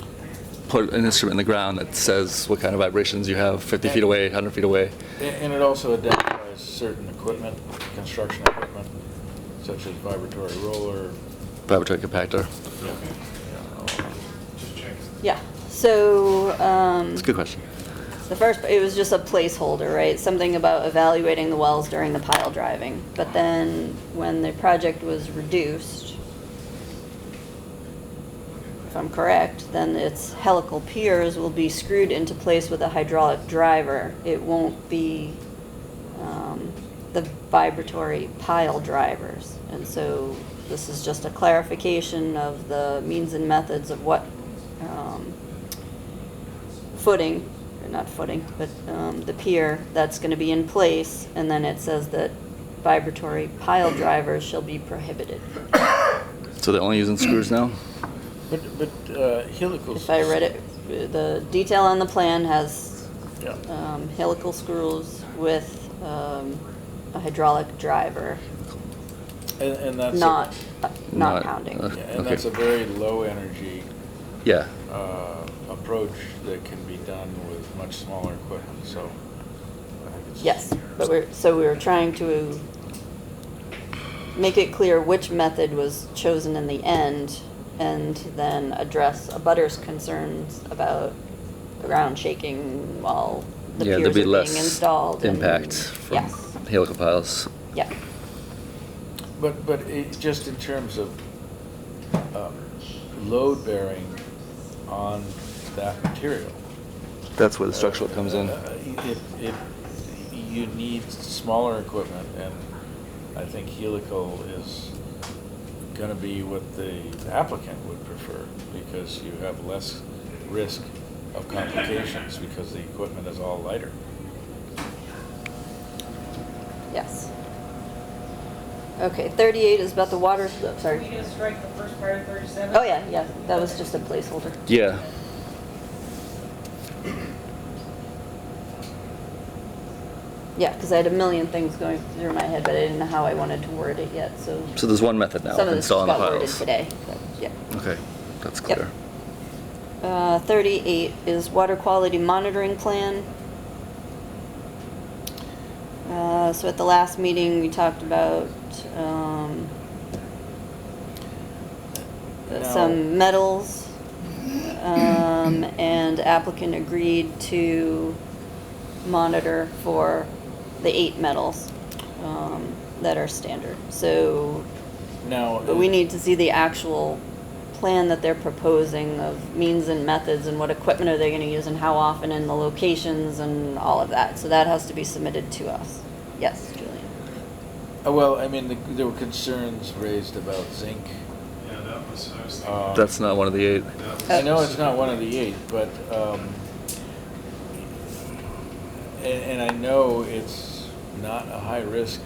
put an instrument in the ground that says what kind of vibrations you have 50 feet away, 100 feet away. And it also identifies certain equipment, construction equipment, such as vibratory roller. Vibratory compactor. Just check. Yeah, so, It's a good question. the first, it was just a placeholder, right? Something about evaluating the wells during the pile driving. But then, when the project was reduced, if I'm correct, then its helical piers will be screwed into place with a hydraulic driver. It won't be the vibratory pile drivers. And so this is just a clarification of the means and methods of what footing, or not footing, but the pier that's going to be in place. And then it says that vibratory pile drivers shall be prohibited. So they're only using screws now? But helicals. If I read it, the detail on the plan has Yeah. helical screws with a hydraulic driver, And that's. not Not- pounding. Yeah, and Okay. that's a very low energy Yeah. approach that can be done with much smaller equipment, so. I think it's- Yes, but we were trying to make it clear which method was chosen in the end, and then address a butter's concerns about ground shaking while the Yeah, piers there'd be are being less installed. and- impact from Yes, helical piles. yeah. But it, just in terms of load bearing on that material. That's where the structural comes in. You need smaller equipment, and I think helical is gonna be what the applicant would prefer, because you have less risk of complications, because the equipment is all lighter. Yes. Okay, 38 is about the water, Are we sorry. gonna strike the first part of 37? Oh, yeah, that was just a placeholder. Yeah. Yeah, because I had a million things going through my head, but I didn't know how I wanted to word it yet, so. So there's one method now Some of of this just installing the got worded piles. today, but, yeah. Okay, that's Yep. clear. 38 is water quality monitoring plan. So at the last meeting, we talked about Now- some metals, and applicant agreed to monitor for the 8 metals that are standard. So, Now. but we need to see the actual plan that they're proposing of means and methods and what equipment are they gonna use and how often and the locations and all of that. So that has to be submitted to us. Yes, Julian. Well, I mean, there were concerns raised about zinc. Yeah, that was, I was thinking. That's not one of the 8. that was- I know it's not one of the 8, but, and I know it's not a high-risk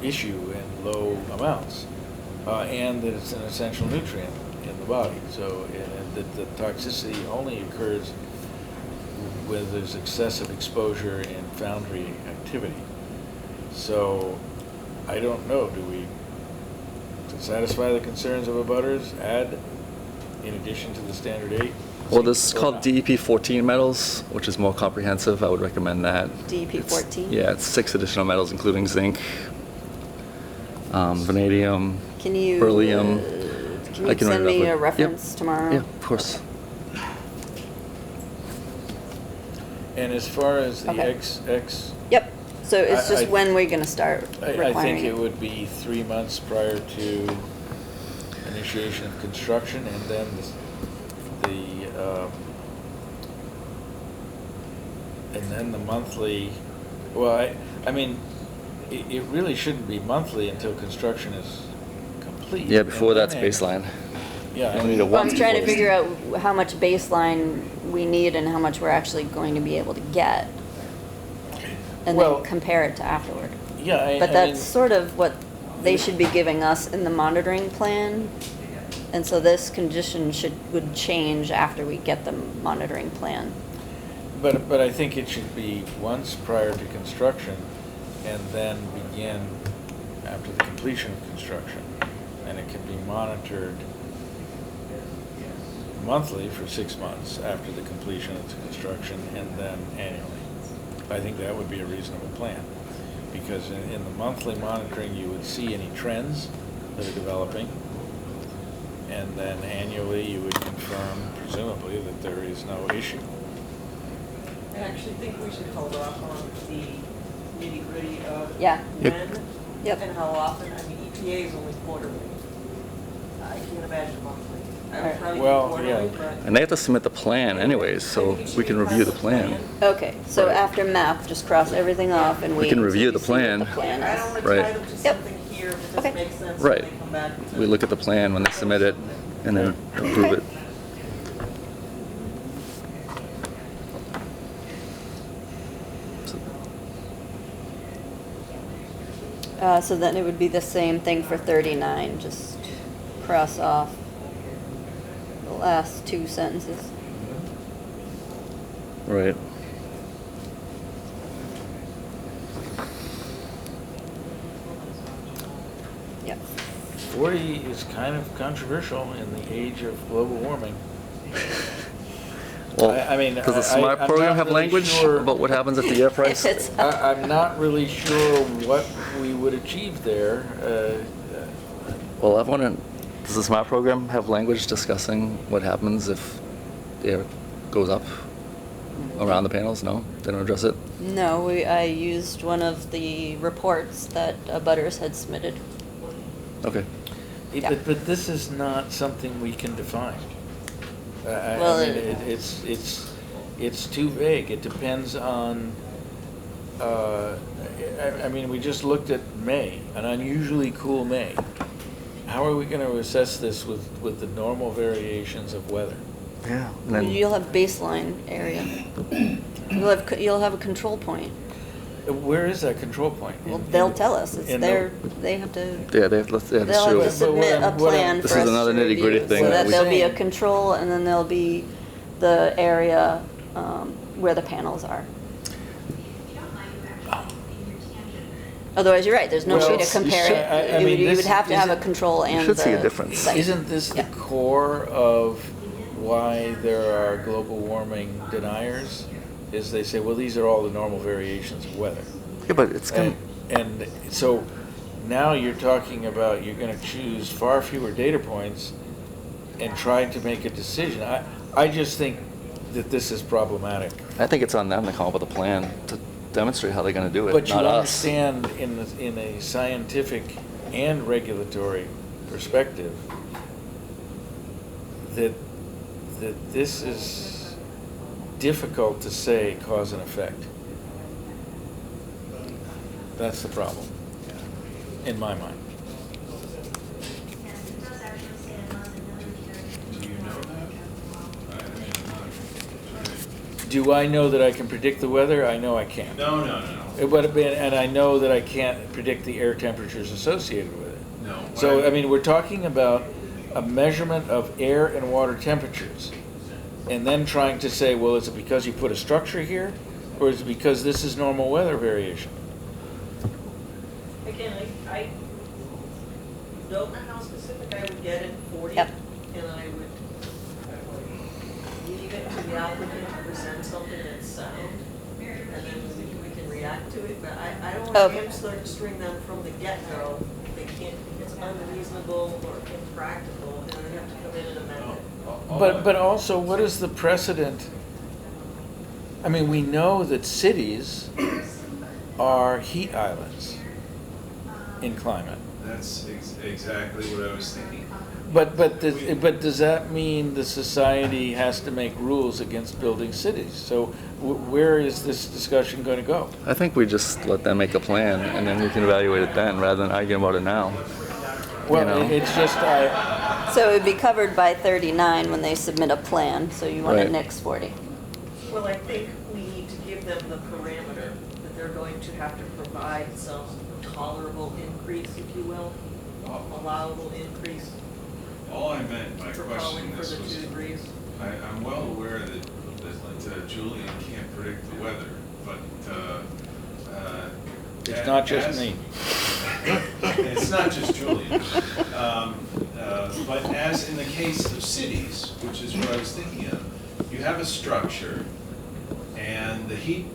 issue in low amounts, and that it's an essential nutrient in the body. So, and that the toxicity only occurs when there's excessive exposure in foundry activity. So, I don't know, do we, to satisfy the concerns of abutters, add, in addition to the standard 8? Well, this is or called not? DEP 14 metals, which is more comprehensive. I would recommend that. DEP It's- 14? Yeah, it's 6 additional metals, including zinc, vanadium, Can you, beryllium. can I you can write send it up me with- a reference tomorrow? Yeah, of course. And as far as the Okay. XX, Yep, so it's I- just I- when we're gonna start I requiring think it it. would be 3 months prior to initiation of construction, and then the monthly, well, I mean, it really shouldn't be monthly until construction is complete. Yeah, before And that's then baseline. Yeah. You I only mean, need a Well, I'm once trying to before figure out how much baseline we need and how much we're actually going to be able to get. And Well- then compare it to afterward. Yeah, But I that's mean, sort of what they should be giving us in the monitoring plan. And so this condition would change after we get the monitoring plan. but I think it should be once prior to construction, and then begin after the completion of construction. And it can be monitored monthly for 6 months after the completion of the construction, and then annually. I think that would be a reasonable plan, because in the monthly monitoring, you would see any trends that are developing, and then annually, you would confirm, presumably, that there is no issue. I actually think we should hold off on the nitty-gritty of Yeah. Yep. when Yep. and how often. I mean, EPA is only quarterly. I can't imagine monthly. I would Alright. probably Well, do quarterly, yeah. but. And they have to submit the plan anyways, so I think it should we be can part review of the plan. Okay, so Right. after MAP, just cross everything off and We wait can until review we the see what plan. the plan I is. don't want to Right. tie them to Yep. something here if it Okay. doesn't make sense Right. when they come back. to- We look at the plan when they submit it and then approve it. So then it would be the same thing for 39, just cross off the last 2 sentences. Right. Yep. 40 is kind of controversial in the age of global warming. Well, I mean, does the I- SMART I'm program not have really language sure. about what happens at the air price? It's- I'm not really sure what we would achieve there. Well, I want to, does the SMART program have language discussing what happens if the air goes up around the panels? No? They don't address it? No, I used one of the reports that Butters had submitted. Okay. Yeah. But this is not something we can define. Well, I mean, it's too vague. It depends on, I mean, we just looked at May, an unusually cool May. How are we going to assess this with the normal variations of weather? Yeah. And then, You'll have baseline area. You'll have a control point. Where is that control point? Well, they'll tell us. It's in their, they have to, yeah, that's they'll true. have to But submit a what I'm- plan for This us is to another nitty-gritty review. thing So that that we- there'll be a Saying. control and then there'll be the area where the panels are. If you don't mind, you actually, in your tangent, Otherwise, you're right, there's no Well, way to compare it. I mean, You would this have to have a isn't- control and should see a the difference. site. Isn't this the Yeah. core of why there are global warming deniers? Is they say, well, these are all the normal variations of weather. Yeah, but it's gonna, And so now you're talking about, you're gonna choose far fewer data points and try to make a decision. I just think that this is problematic. I think it's on them to come up with a plan to demonstrate how they're gonna do it, But you not us. understand in a scientific and regulatory perspective that this is difficult to say cause and effect. That's the problem, in my mind. And it does actually say unless a millimeter. Do you know that? I mean, I'm not. Do I know that I can predict the weather? I know I can't. No, no, no, But, and I know that I can't predict the air temperatures associated with it. no. So, I mean, we're talking about a measurement of air and water temperatures, and then trying to say, well, is it because you put a structure here, or is it because this is normal weather variation? Again, I don't know how specific I would get in 40. Yep. And I would leave it to the applicant to present something that's sound, and then we can react to it. But I don't want to hamstring them from the get-go. They can't, it's unreasonable or impractical, and they have to come in and amend it. But also, what is the precedent? I mean, we know that cities are heat islands in climate. That's exactly what I was thinking. But does that mean the society has to make rules against building cities? So where is this discussion going to go? I think we just let them make a plan, and then we can evaluate it then, rather than arguing about it now. Well, know. it's just So it would be covered by 39 when they submit a plan, so you want to Right. nix 40. Well, I think we need to give them the parameter that they're going to have to provide some tolerable increase, if you will, allowable increase All I meant by for questioning calling for this the was, 2 degrees. I'm well aware that Julian can't predict the weather, but, it's not just as- me. It's not just Julian. But as in the case of cities, which is what I was thinking of, you have a structure, and the heat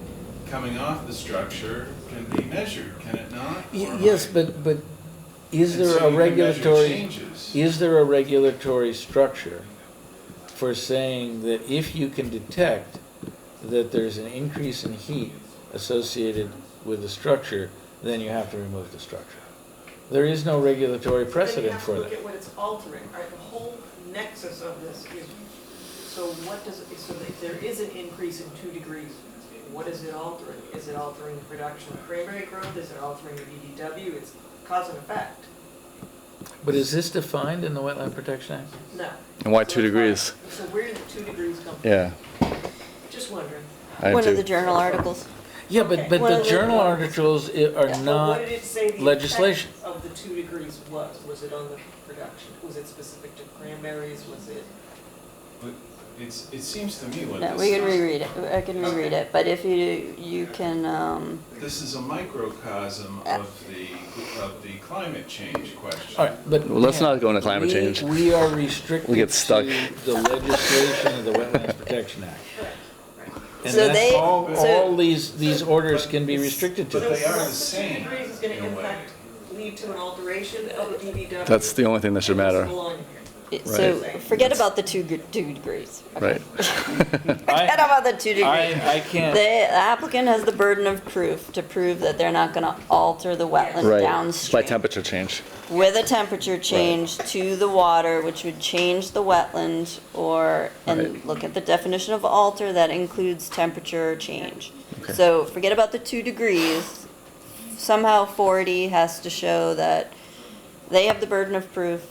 coming off the structure can be measured, can it not? Yes, but is And there so a you can measure regulatory, changes. is there a regulatory structure for saying that if you can detect that there's an increase in heat associated with the structure, then you have to remove the structure? There is no regulatory precedent for Then you have to look that. at what it's altering. All right, the whole nexus of this is, so what does it, so if there is an increase in 2 degrees, what is it altering? Is it altering the production of cranberry growth? Is it altering the BDW? It's cause and effect. But is this defined in the Wetland Protection Act? No. And why So 2 it's degrees? not- So where did the 2 degrees come from? Yeah. Just wondering. I am One too. of the journal articles. Yeah, Okay. but One the of the- journal articles are Yeah, but not what did it say the legislation. effect of the 2 degrees was? Was it on the production? Was it specific to cranberries? Was it? But it seems to me what No, this we can is. reread it. I can reread it, but if you can, This is a microcosm of the climate change question. All right, but. Well, let's yeah, not go into climate change. We are restricted We get stuck. to the legislation of the Wetlands Protection Act. And So that's they- all, so- all these orders can be restricted to. But they are the So same 2 degrees is gonna in a way. impact, lead to an alteration of the BBW. That's the only thing that should matter. Doesn't belong here. so forget about the 2 degrees. Right. Forget about the 2 degrees. I can't, The applicant has the burden of proof to prove that they're not going to alter the wetland Right. By downstream temperature change. with a temperature change to the water, which would change the wetland, and Right. look at the definition of alter, that includes temperature change. Okay. So forget about the 2 degrees. Somehow 40 has to show that they have the burden of proof.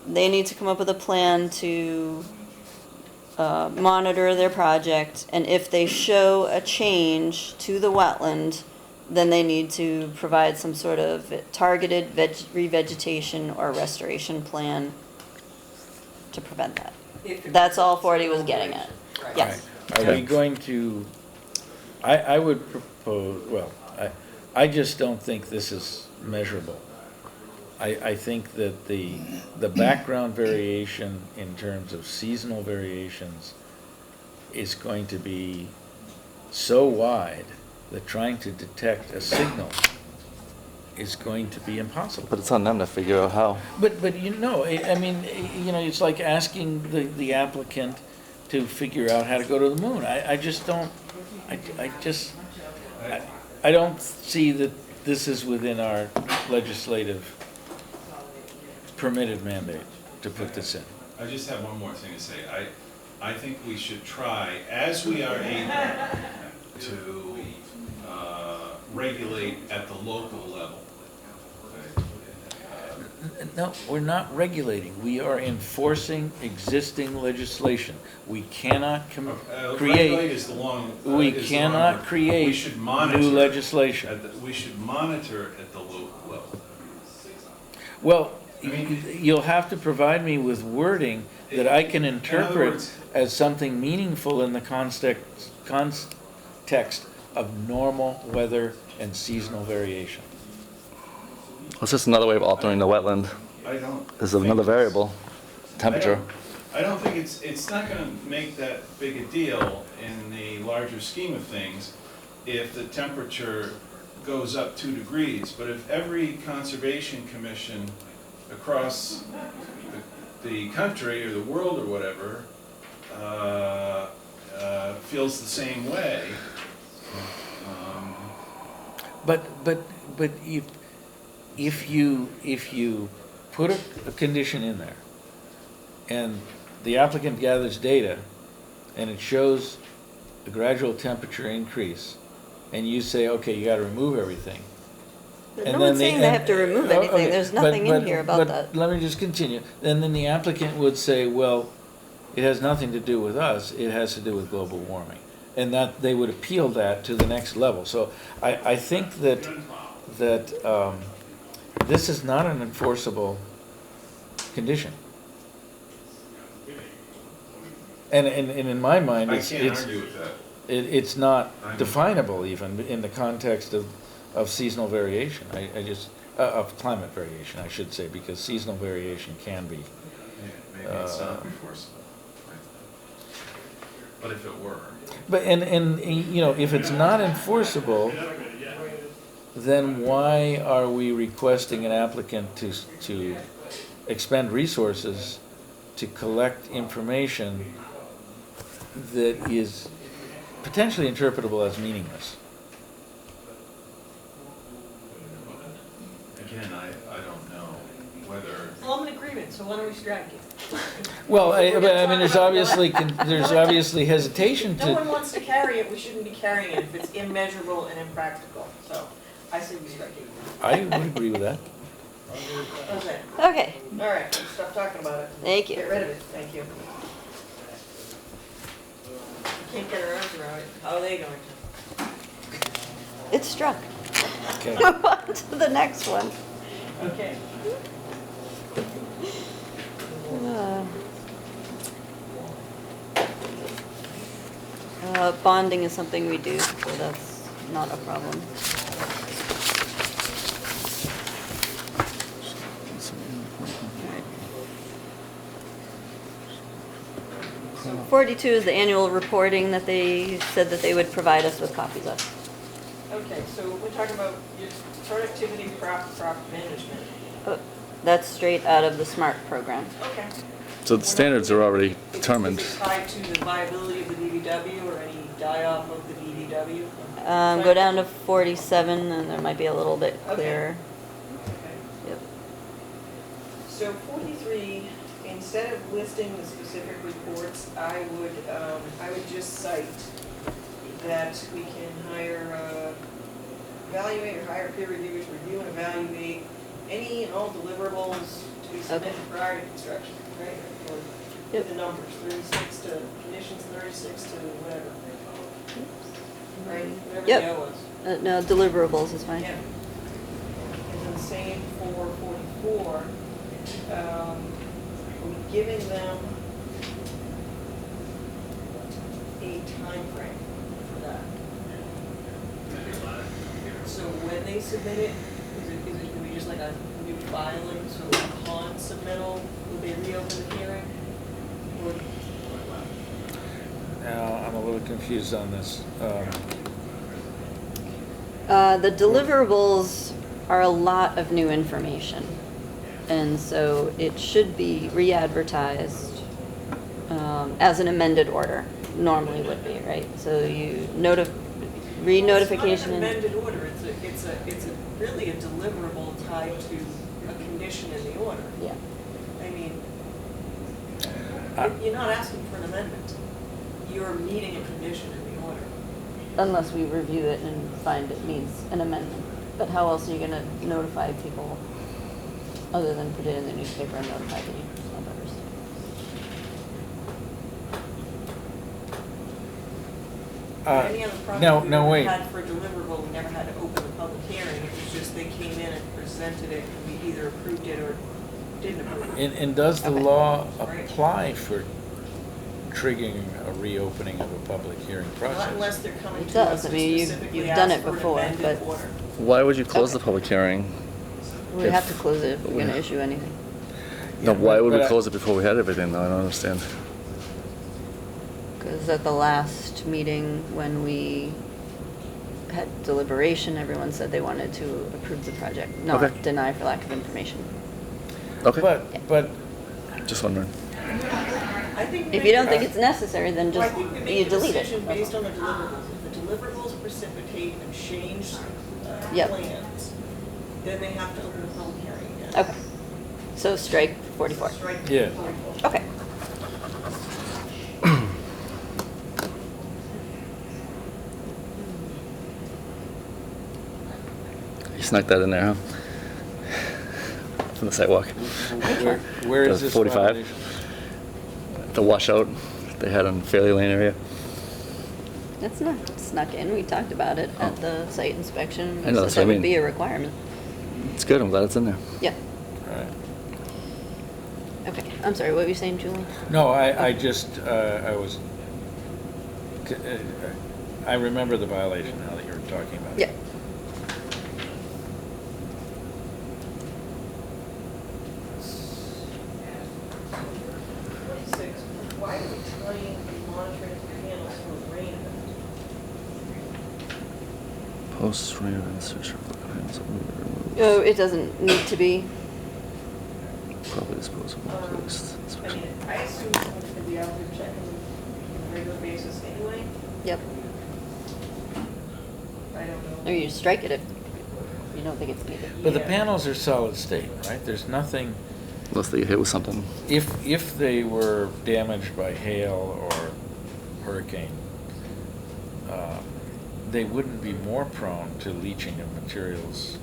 They need to come up with a plan to monitor their project, and if they show a change to the wetland, then they need to provide some sort of targeted revegetation or restoration plan to prevent that. If it That's all results 40 in was getting at. alteration. Right. Yes. are we going to, I would propose, well, I just don't think this is measurable. I think that the background variation in terms of seasonal variations is going to be so wide that trying to detect a signal is going to be impossible. But it's on them to figure out how. But you know, I mean, you know, it's like asking the applicant to figure out how to go to the moon. I just don't, I don't see that this is within our legislative permitted mandate to put this in. I just have one more thing to say. I think we should try, as we are able, to regulate at the local level. No, we're not regulating. We are enforcing existing legislation. We cannot Regulate create, is the long. we is the cannot wrong word. create We should monitor new it legislation. we should monitor it at the local level. Well, I mean- you'll have to provide me with wording that I can In other interpret words- as something meaningful in the context of normal weather and seasonal variation. It's just another way of altering the wetland. I don't. There's another variable, temperature. I don't think it's not gonna make that big a deal in the larger scheme of things if the temperature goes up 2 degrees, but if every conservation commission across the country or the world or whatever feels the same way, But if you put a condition in there and the applicant gathers data and it shows a gradual temperature increase and you say, okay, you gotta remove everything. No And one's then saying they have to remove oh, anything. okay, There's nothing in here about but that. let me just continue. And then the applicant would say, well, it has nothing to do with us, it has to do with global warming. And that, they would appeal that to the next level. So I think that this is not an enforceable condition. And in my mind, I it's, can't argue with that. it's not definable even in the context of seasonal variation. I just, of climate variation, I should say, because seasonal variation can be. Maybe it's not enforceable. But if it were. But, and, you know, if it's not enforceable, then why are we requesting an applicant to expend resources to collect information that is potentially interpretable as meaningless? Again, I don't know whether. Well, I'm in agreement, so why don't we strike it? Well, We're but gonna I mean, there's talk about obviously, there's obviously hesitation If no one to, wants to carry it, we shouldn't be carrying it if it's immeasurable and impractical. So I say we strike it. I would agree with that. Okay, Okay, all right, let's stop talking about it. thank Get you. rid of it, thank you. Can't get our arms around it. How are they going to? It's struck. Okay. Move on to the next one. Okay. Bonding is something we do, so that's not a problem. 42 is the annual reporting that they said that they would provide us with copies of. Okay, so we're talking about your productivity crop management. That's straight out of the SMART program. Okay. So the standards are already determined. Is it tied to the viability of the DDW or any die-off of the DDW? Go down to 47 and there might be a little bit Okay. clearer. Okay. Yep. So 43, instead of listing the specific reports, I would just cite that we can evaluate or hire peer reviewers, review and evaluate any and all deliverables to be submitted prior to construction, right? Or Yep. the numbers, 36 to conditions, 36 to whatever. Right? Whatever Yep. the O was. No, deliverables is fine. Yeah. And then same for 44, are we giving them a time frame for that? So when they submit it, is it gonna be just like a new filing, so upon submittal, will they reopen the hearing? Or, Now, I'm a little confused on this. The deliverables are a lot of new information. And so it should be re-advertised as an amended order, normally would be, right? So you re-notification. It's not an amended order, it's really a deliverable tied to a condition in the order. Yeah. I mean, you're not asking for an amendment. You're meeting a condition in the order. Unless we review it and find it needs an amendment. But how else are you gonna notify people other than put it in the newspaper and notify the others? Any other project No, we no, ever wait. had for deliverable, we never had to open the public hearing. It was just they came in and presented it, and we either approved it or didn't approve it. And does the Okay. law Right. apply for triggering a reopening of a public hearing Not process? unless they're coming It to does. us I to mean, you've specifically done ask it for an before, amended but- order. Why would you close Okay. the public hearing? We have to close it if we're gonna issue anything. No, why would we but I- close it before we had everything, though? I don't understand. Because at the last meeting, when we had deliberation, everyone said they wanted to approve the project, not Okay. deny for lack of information. Okay, But, just wondering. I think we If you don't make- think it's necessary, then Well, I just, think we you make a delete it. decision based on the deliverables. If the deliverables precipitate and change Yep. plans, then they have to open the public hearing again. Okay. So strike 44. Strike Yeah. 44. Okay. You snuck that in there, huh? From the sidewalk. where is The this 45? violation? The washout they had on Fairley Lane area. It's not snuck in. We talked about it at the site inspection. I know, that's That what I would mean. be a requirement. It's good, I'm glad it's in there. Yeah. All right. Okay. I'm sorry, what were you saying, Julie? No, I just, I remember the violation now that you were talking about it. Yeah. Why are we tying monitoring panels to a rain event? Post rain events, search for panels will be removed. Oh, it doesn't need to be. Probably disposable waste. I mean, I assume someone's gonna be out there checking on a regular basis anyway. Yep. I don't know. Or you strike it if you don't think it's needed. But the Yeah. panels are solid state, right? There's nothing, Unless they get hit with something. if they were damaged by hail or hurricane, they wouldn't be more prone to leaching of materials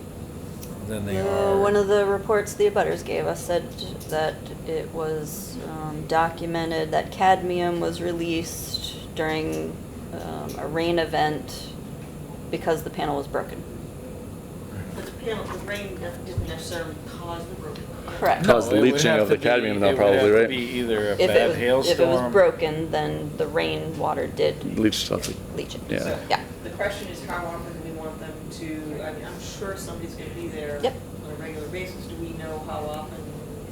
than they are. One of the reports the abutters gave us said that it was documented that cadmium was released during a rain event because the panel was broken. But the panel, the rain didn't necessarily cause the broken panel. Correct. Cause the No, it would leaching have of the to cadmium be- though, probably, It would right? have to be either a If it bad was, hailstorm. if it was broken, then the rain water did Leach stuff. leach it. Yeah. Yeah. The question is how often do we want them to, I mean, I'm sure somebody's gonna be there Yep. on a regular basis. Do we know how often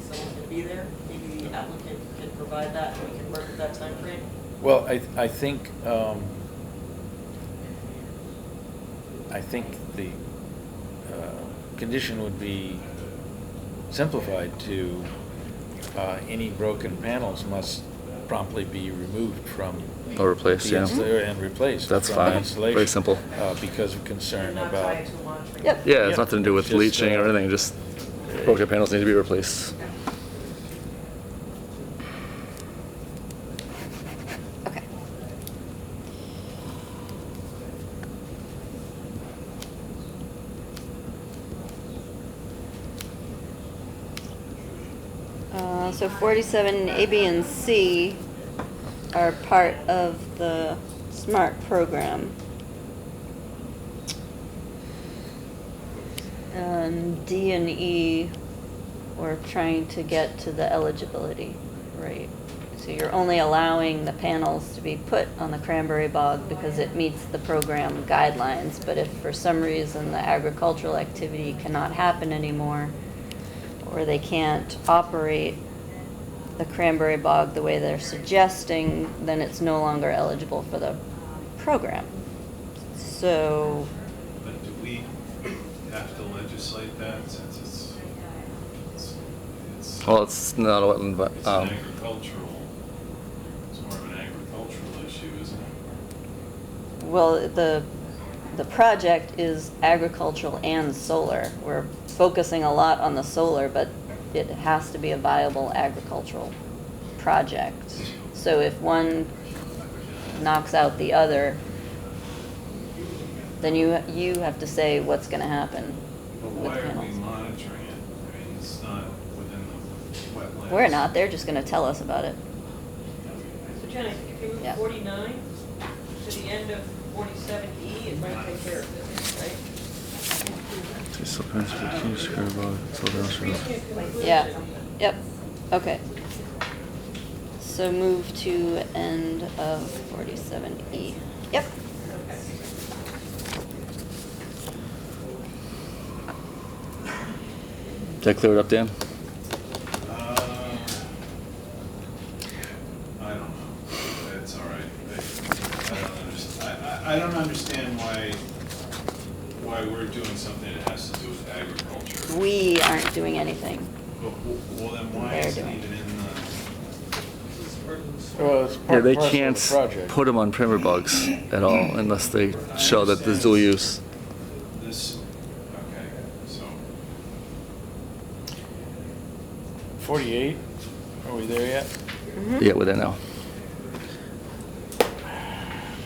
someone's gonna be there? Maybe the applicant can provide that and we can work with that timeframe. Well, I think the condition would be simplified to any broken panels must promptly be removed from Or replaced, the yeah. and replaced. That's from fine. the installation, Very simple. because of concern And not about. tie it to monitoring. Yep. Yeah, it's Yep. nothing to do with Just, leaching or anything, just broken panels need to be replaced. Okay. So 47, A, B, and C are part of the SMART program. D and E, we're trying to get to the eligibility rate. So you're only allowing the panels to be put on the cranberry bog because it meets the program guidelines. But if for some reason the agricultural activity cannot happen anymore, or they can't operate the cranberry bog the way they're suggesting, then it's no longer eligible for the program. So, But do we have to legislate that since it's Well, it's not a wetland, but, it's an agricultural, it's more of an agricultural issue, isn't it? Well, the project is agricultural and solar. We're focusing a lot on the solar, but it has to be a viable agricultural project. So if one knocks out the other, then you have to say what's gonna happen But with why are we panels. monitoring it? I mean, it's not within the wetlands. We're not, they're just gonna tell us about it. So Jenna, if you move Yeah. 49 to the end of 47E, it might take care of this, right? Yeah, yep, okay. So move to end of 47E. Yep. did that clear it up, Dan? I don't know. It's all right. I don't understand why we're doing something that has to do with agriculture. We aren't doing anything. Well, then why They're is it doing. even in the? Well, it's Yeah, part they and parcel of can't the project. put them on primer bugs at all unless they show that there's dual use. This, okay, so, 48, are we there yet? Mm-hmm. Yeah, we're there now.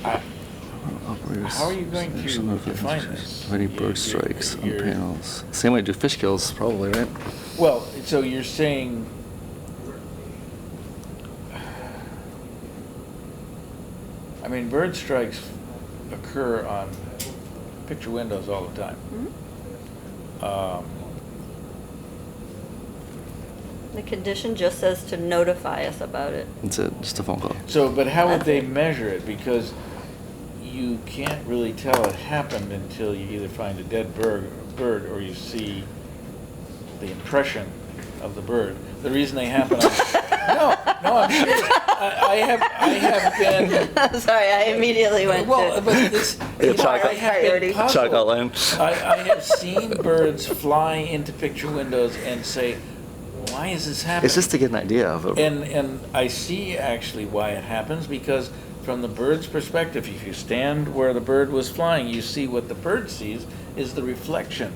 I- How are you going to define this? Any You- bird strikes on you're- panels. Same way to do fish kills, probably, right? Well, so you're saying, I mean, bird strikes occur on picture windows all the time. Um, The condition just says to notify us about it. That's it, just a phone call. So, but how would That's they it. measure it? Because you can't really tell it happened until you either find a dead bird or you see the impression of the bird. The reason they happen on, no, I'm serious. I have been, Sorry, I immediately went well, to. but this, Yeah, you know, I chocolate. have Priority. been puzzled. Chalk outline. I have seen birds fly into picture windows and say, why is this happening? It's just to get an idea of it. And I see actually why it happens, because from the bird's perspective, if you stand where the bird was flying, you see what the bird sees is the reflection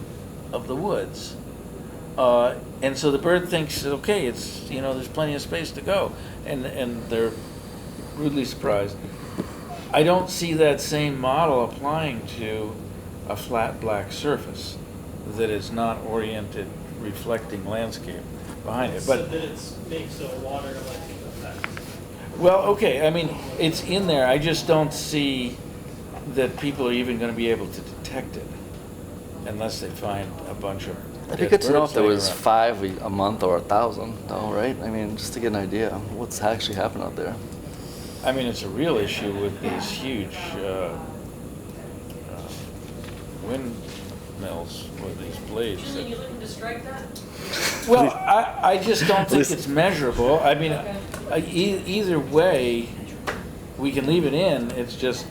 of the woods. And so the bird thinks, okay, it's, you know, there's plenty of space to go, and they're rudely surprised. I don't see that same model applying to a flat black surface that is not oriented, reflecting landscape behind it, So but. that it makes a water electric effect. Well, okay, I mean, it's in there, I just don't see that people are even gonna be able to detect it unless they find a bunch of It'd be dead good to know birds if there laying was around. 5 a month or 1,000, though, right? I mean, just to get an idea of what's actually happening out there. I mean, it's a real issue with these huge windmills with these blades. that- Julian, you looking to strike that? Well, I just don't think least- it's measurable. I mean, either way, we can leave it in, it's just,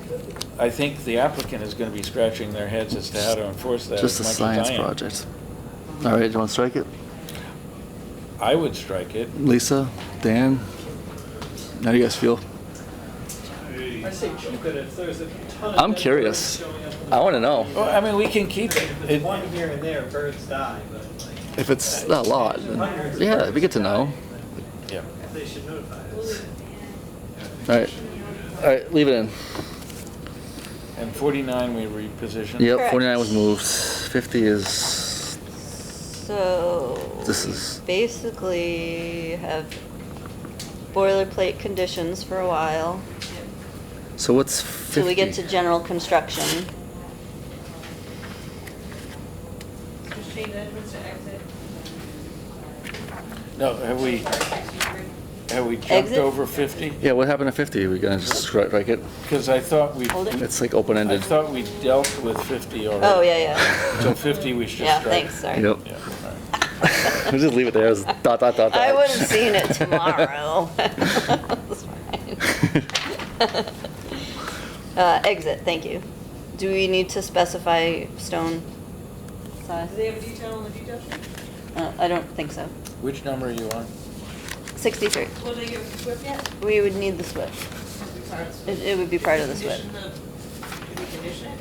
I think the applicant is gonna be scratching their heads as to how to enforce that Just a as much as I science am. project. All right, do you want to strike it? I would strike it. Lisa, Dan, how do you guys feel? I say keep it if there's a ton of. I'm dead curious. birds showing up in the- I want to know. Well, I mean, we can keep it. If it's one here and there, birds die, but like, If it's a lot, then yeah, it'd be good to know. Yeah. they should notify us. All right, leave it in. And 49 we repositioned. Yep, Correct. 49 was moved. 50 is, So. this is, Basically have boilerplate conditions for a while, so what's 50? till we get to general construction. Just change the entrance to exit. No, have we jumped Exit? over 50? Yeah, what happened to 50? We gonna just strike it? Because I thought we, Hold it. It's like I open-ended. thought we dealt with 50 already. Oh, yeah, So 50 we should yeah. strike. Yeah, thanks, sorry. Yep. Yeah, all right. We'll just leave it there as dot, dot, dot, dot. I would have seen it tomorrow. That's fine. Exit, thank you. Do we need to specify stone? size. Do they have a detail on the detail sheet? I don't think so. Which number are you on? 63. Will they give us a SWIP yet? We would need the SWIP. It would be part of the SWIP. Condition of, do we condition it?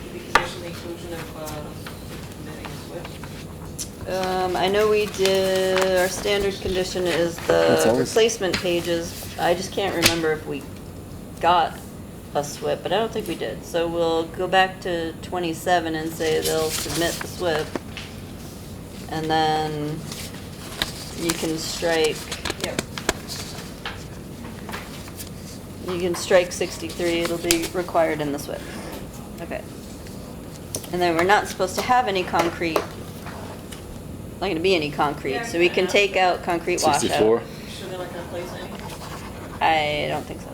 Do we condition the inclusion of, submitting a SWIP? I know we did, our standard condition is It's the always- replacement pages. I just can't remember if we got a SWIP, but I don't think we did. So we'll go back to 27 and say they'll submit the SWIP. And then you can strike, Yep. you can strike 63, it'll be required in the SWIP. Okay. And then we're not supposed to have any concrete, not gonna be any concrete, so we can take out concrete washout. 64. You sure they're not gonna place any? I don't think so.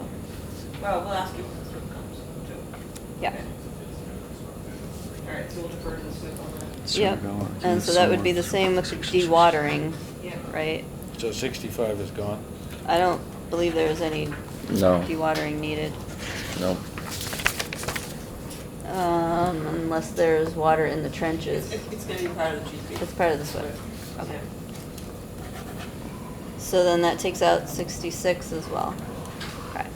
Well, we'll ask you when the SWIP comes, too. Yeah. Okay. All right, so we'll defer to the SWIP on that. Yep, and so that would be the same with the dewatering, Yeah. right? So 65 is gone? I don't believe there's any No, dewatering needed, no. unless there's water in the trenches. It's gonna be part of the GP. It's part of the SWIP. Okay. Okay. So then that takes out 66 as well. Okay.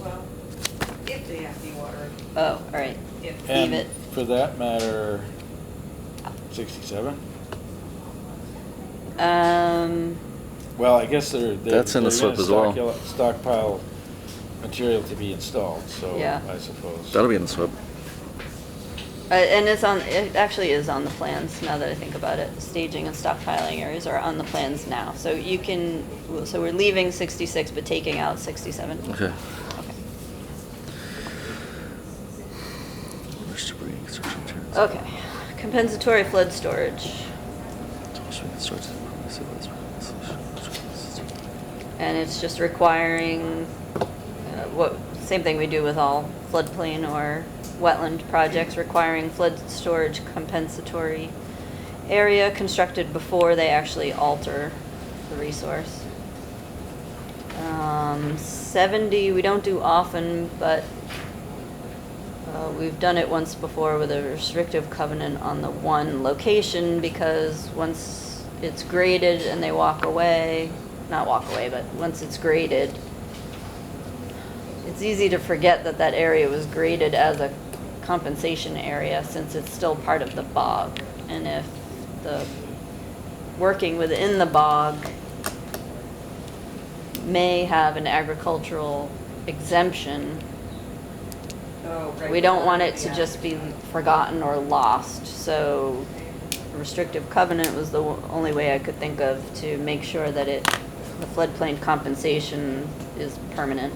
Well, if they have dewatering, Oh, all right. if. Leave And it. for that matter, 67? Well, I guess they're That's in the they're gonna SWIP as well. stockpile material to be installed, so Yeah. I suppose. That'll be in the SWIP. And it actually is on the plans, now that I think about it. Staging and stockpiling areas are on the plans now. So you can, so we're leaving 66, but taking out 67. Okay. Okay. Wish to bring construction materials. Okay, compensatory flood storage. And it's just requiring, same thing we do with all floodplain or wetland projects, requiring flood storage compensatory area constructed before they actually alter the resource. 70, we don't do often, but we've done it once before with a restrictive covenant on the one location, because once it's graded and they walk away, not walk away, but once it's graded, it's easy to forget that that area was graded as a compensation area, since it's still part of the bog. And if the working within the bog may have an agricultural exemption, Oh, right. we don't want it to Yeah. just be forgotten or lost. So a restrictive covenant was the only way I could think of to make sure that the floodplain compensation is permanent.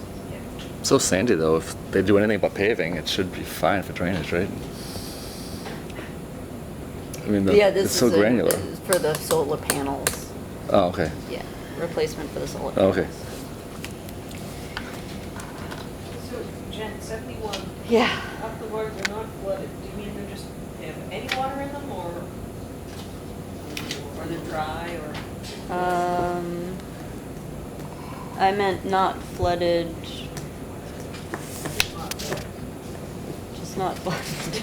So sandy though, if they do anything but paving, it should be fine for drainage, right? I mean, Yeah, it's this so is granular. for the solar panels. Oh, okay. Yeah, replacement for the solar Oh, panels. okay. So, Jen, 71, Yeah. up the road, they're not flooded. Do you mean they have any water in them, or they're dry, or? I meant not flooded, just not flooded.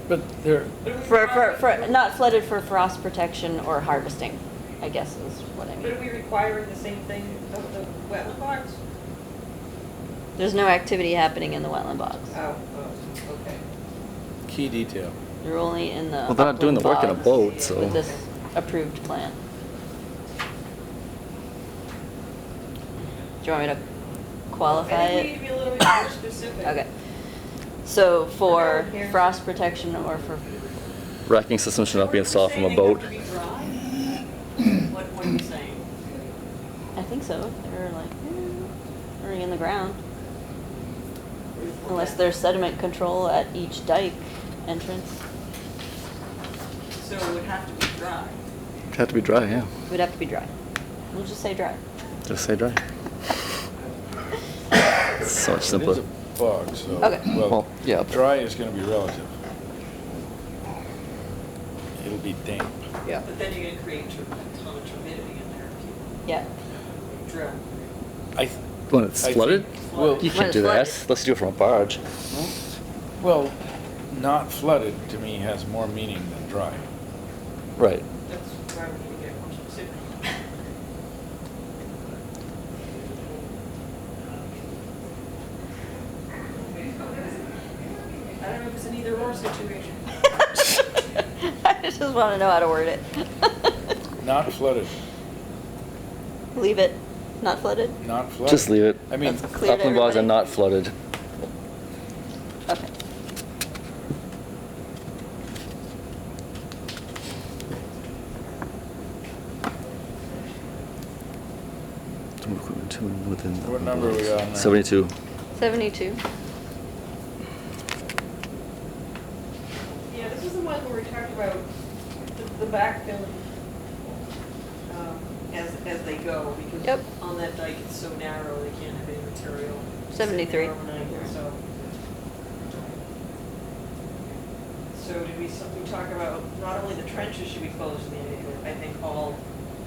But they're, For, not flooded for frost protection or harvesting, I guess is what I But are mean. we requiring the same thing, the wetland bogs? There's no activity happening in the wetland bogs. Oh, okay. key detail. They're only in the Well, they're not doing the upland work in a bogs boat, so. with this approved plan. Do you want me to qualify I think we it? need to be a little bit more specific. Okay. So for frost protection or for, Racking systems should not be installed from a boat. Are you saying they have to be dry? What are you saying? I think so, if they're like, already in the ground. Unless there's sediment control at each dike entrance. So it would have to be dry. It'd have to be dry, yeah. It would have to be dry. We'll just say dry. Just say dry. It's so much It simpler. is a bog, so. Okay. Well, yeah. Dry is gonna be relative. It'll be damp. Yeah. But then you're gonna create a ton of turbidity in there if Yeah. you drill. I, When it's I flooded? think- Well, You When can't it's do that flooded. unless you do it from a barge. Well, not flooded to me has more meaning than dry. Right. That's where we need to get more specific. I don't know if it's an either or situation. I just want to know how to word it. Not flooded, Leave it, not flooded? not flooded. Just leave it. I mean, That's clear to Upland bogs are everybody? not flooded. Okay. Within What number are we on now? 72. 72. Yeah, this is the one where we talked about the backfilling as they go, because Yep. on that dike, it's so narrow, they can't have any material. 73. sitting there overnight, so. So did we talk about, not only the trenches should be closed in the neighborhood, I think all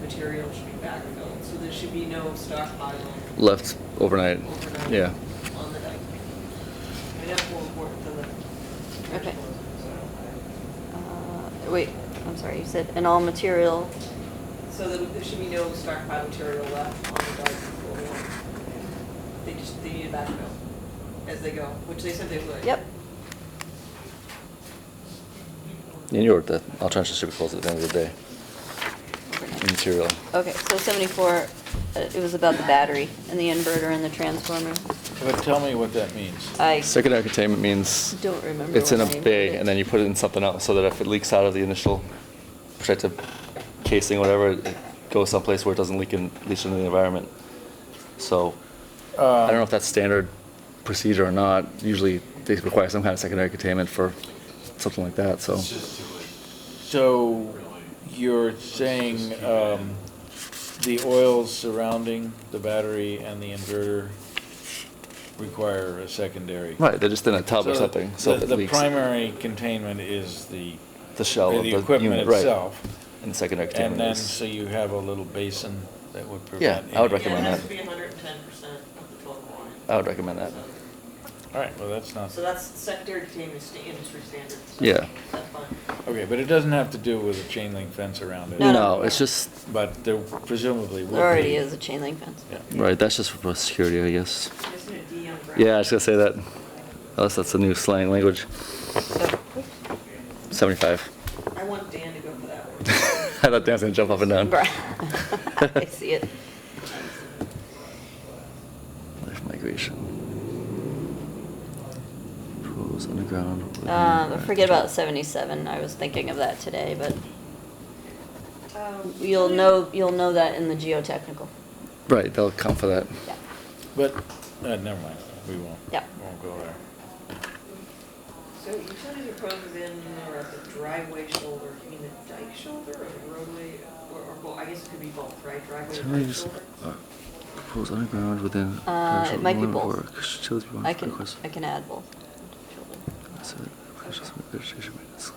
material should be backfilled, so there should be no stockpiling Left overnight. overnight Yeah. on the dike. I mean, that's more important than the trench Okay. closing, so. Wait, I'm sorry, you said, and all material, So there should be no stockpile material left on the dike before we want. They need a backfill as they go, which they said they would. yep. In your, the all trenches should be closed at the end of the day. Material. Okay, so 74, it was about the battery and the inverter and the transformer. but tell me what that means. I Secondary containment means don't remember. it's in when a I put bay it. and then you put it in something else so that if it leaks out of the initial protective casing, whatever, it goes someplace where it doesn't leak into the environment. So I don't know if that's standard procedure or not. Usually they require some kind of secondary containment for something like that, so. It's just too late. So you're saying the oils surrounding the battery and the inverter require a secondary? Right, they're just in a tub or something, so if it The leaks. primary containment is the The shell of the the equipment unit, right. itself. And the secondary And containment then, is. so you have a little basin that would Yeah, prevent. I would any- recommend Yeah, it that. has to be 110% of the total volume. I would recommend that. All right, well, that's not, So that's secondary containment industry standard. so Yeah. That's fine. okay, but it doesn't have to do with a chain link fence around it. No, No, it's just, But there presumably will be. There already is a chain link fence. Yeah. right, that's just for security, I guess. Isn't it D on the ground? Yeah, I was gonna say that. Unless that's the new slang language. So, 75. I want Dan to go for that one. I thought Dan's gonna jump up and down. I see it. Life migration. Pros underground. Forget about 77. I was thinking of that today, but Um, you'll know that in the geotechnical. Right, they'll account for that. Yeah. But, never mind, we won't. Yeah. Won't go there. So utilities are proposed within or at the driveway shoulder, you mean the dike shoulder or the roadway, or both, I guess it could be both, right? Driveway and dike Utilities, shoulder? Pros underground within. It might be both. Work. Utilities beyond I can request. add both. That's it. Precious vegetation maintenance.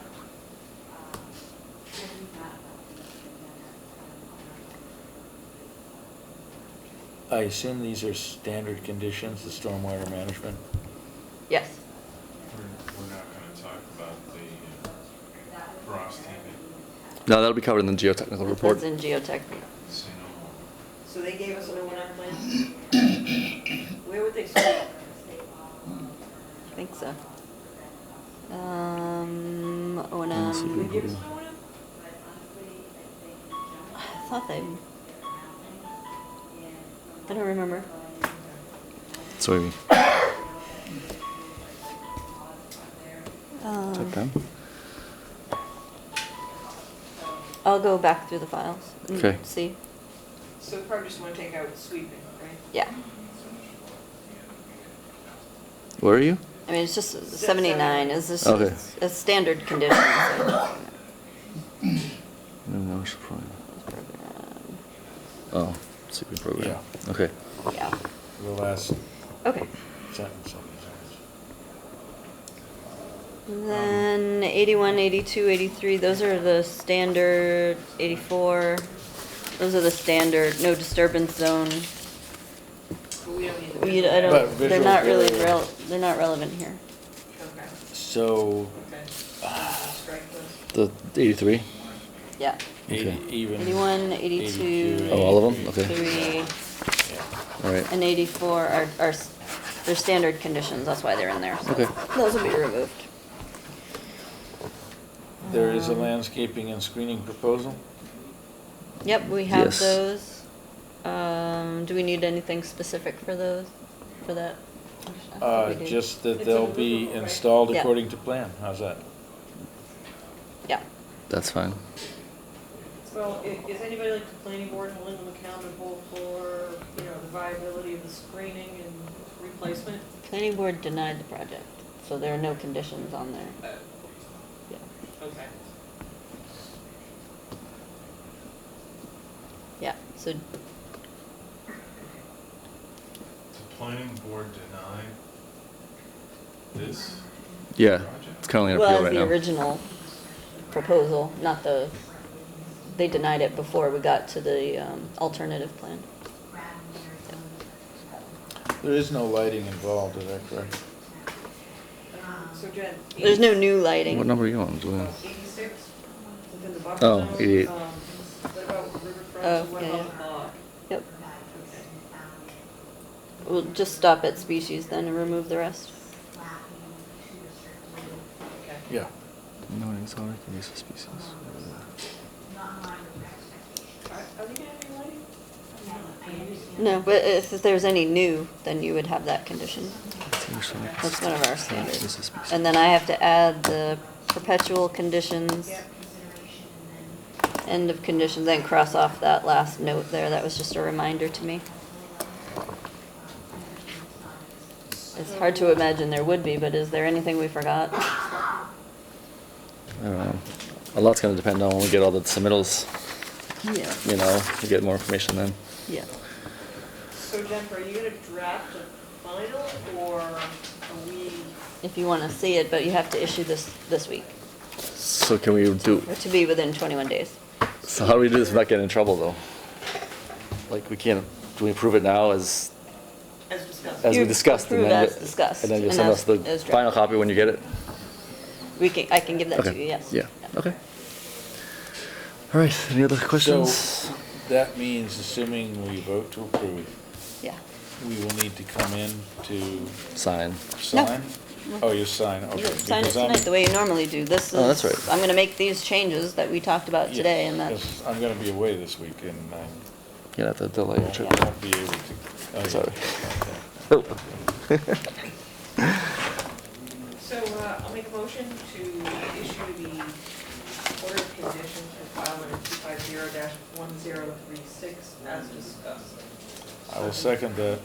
I assume these are standard conditions, the stormwater management? Yes. We're not gonna talk about the frost heaving. No, that'll be covered in the geotechnical report. That's in geotech. Say no more. So they gave us an O&M plan? Where would they start? I think so. Did they O&M. give us an O&M? I thought they. I don't remember. So we Um, check them. I'll go back through the files and Okay. see. So we probably just want to take out sweeping, right? Yeah. Where are you? I mean, it's just 79. Is this Okay. a standard condition? So. No, I should probably. Oh, super program. Okay. Yeah. The last Okay. sentence of Then 81, 82, 83, those are the standard, 84, those are the standard, no disturbance zone. But we don't need the. I But don't, they're visual not really, area. they're not relevant here. Okay. So, Okay. Strike this. The 83? Yeah. Okay. even. 81, 82, Oh, all of them? Okay. 83, All right. and 84 are, they're standard conditions, that's why they're in there. So Okay. those will be removed. There is a landscaping and screening proposal. Yep, we have Yes. those. Do we need anything specific for those, for that? I think we do. Just that It's they'll in be Riverview, right? installed Yeah. according to plan. How's that? Yeah. That's fine. Well, is anybody like the planning board holding them accountable for, you know, the viability of the screening and replacement? Planning board denied the project, so there are no conditions on there. Yeah. Okay. Yeah, so, The planning board denied this Yeah, project? it's currently in well, appeal as right the now. original proposal, not the, they denied it before we got to the alternative plan. There is no lighting involved, is that correct? So Jen. There's no new lighting. What number are you on, Julian? 86, within the buffer Oh, zone. 88. What about riverfront, Oh, what yeah, about yeah. the block? Yep. Okay. We'll just stop at species then and remove the rest. Okay. Yeah. No exotic invasive species. Are they gonna have any lighting? No, but if there's any new, then you would have that condition. That's one of our standards. Invasive species. And then I have to add the perpetual conditions, Yeah. end of conditions, then cross off that last note there. That was just a reminder to me. It's hard to imagine there would be, but is there anything we forgot? I don't know. A lot's gonna depend on when we get all the submittals, Yeah. you know, we get more information then. Yeah. So Jennifer, are you gonna draft a final, or are we, If you want to see it, but you have to issue this week, So can we do, or to be within 21 days. so how do we do this without getting in trouble though? Like we can't, do we approve it now as as discussed? we You discussed? approve And then as discussed, And then you'll and send as- us the as final drafted. copy when you get it? I can give that to Okay. you, yes. Yeah, okay. All right, any other questions? So that means, assuming we vote to approve, Yeah. we will need to come in to Sign. sign? Oh, you sign, okay. You sign it because I'm- tonight the way you normally do. This is. Oh, that's right. I'm gonna make these changes that we talked about Yeah, today, and that's, because I'm gonna be away this week and I You'll have to delay your trip. won't be able to. Oh, yeah. Sorry. Okay. Oh. So, I'll make a motion to issue the order of conditions for file number 250-1036 as discussed. I will second that.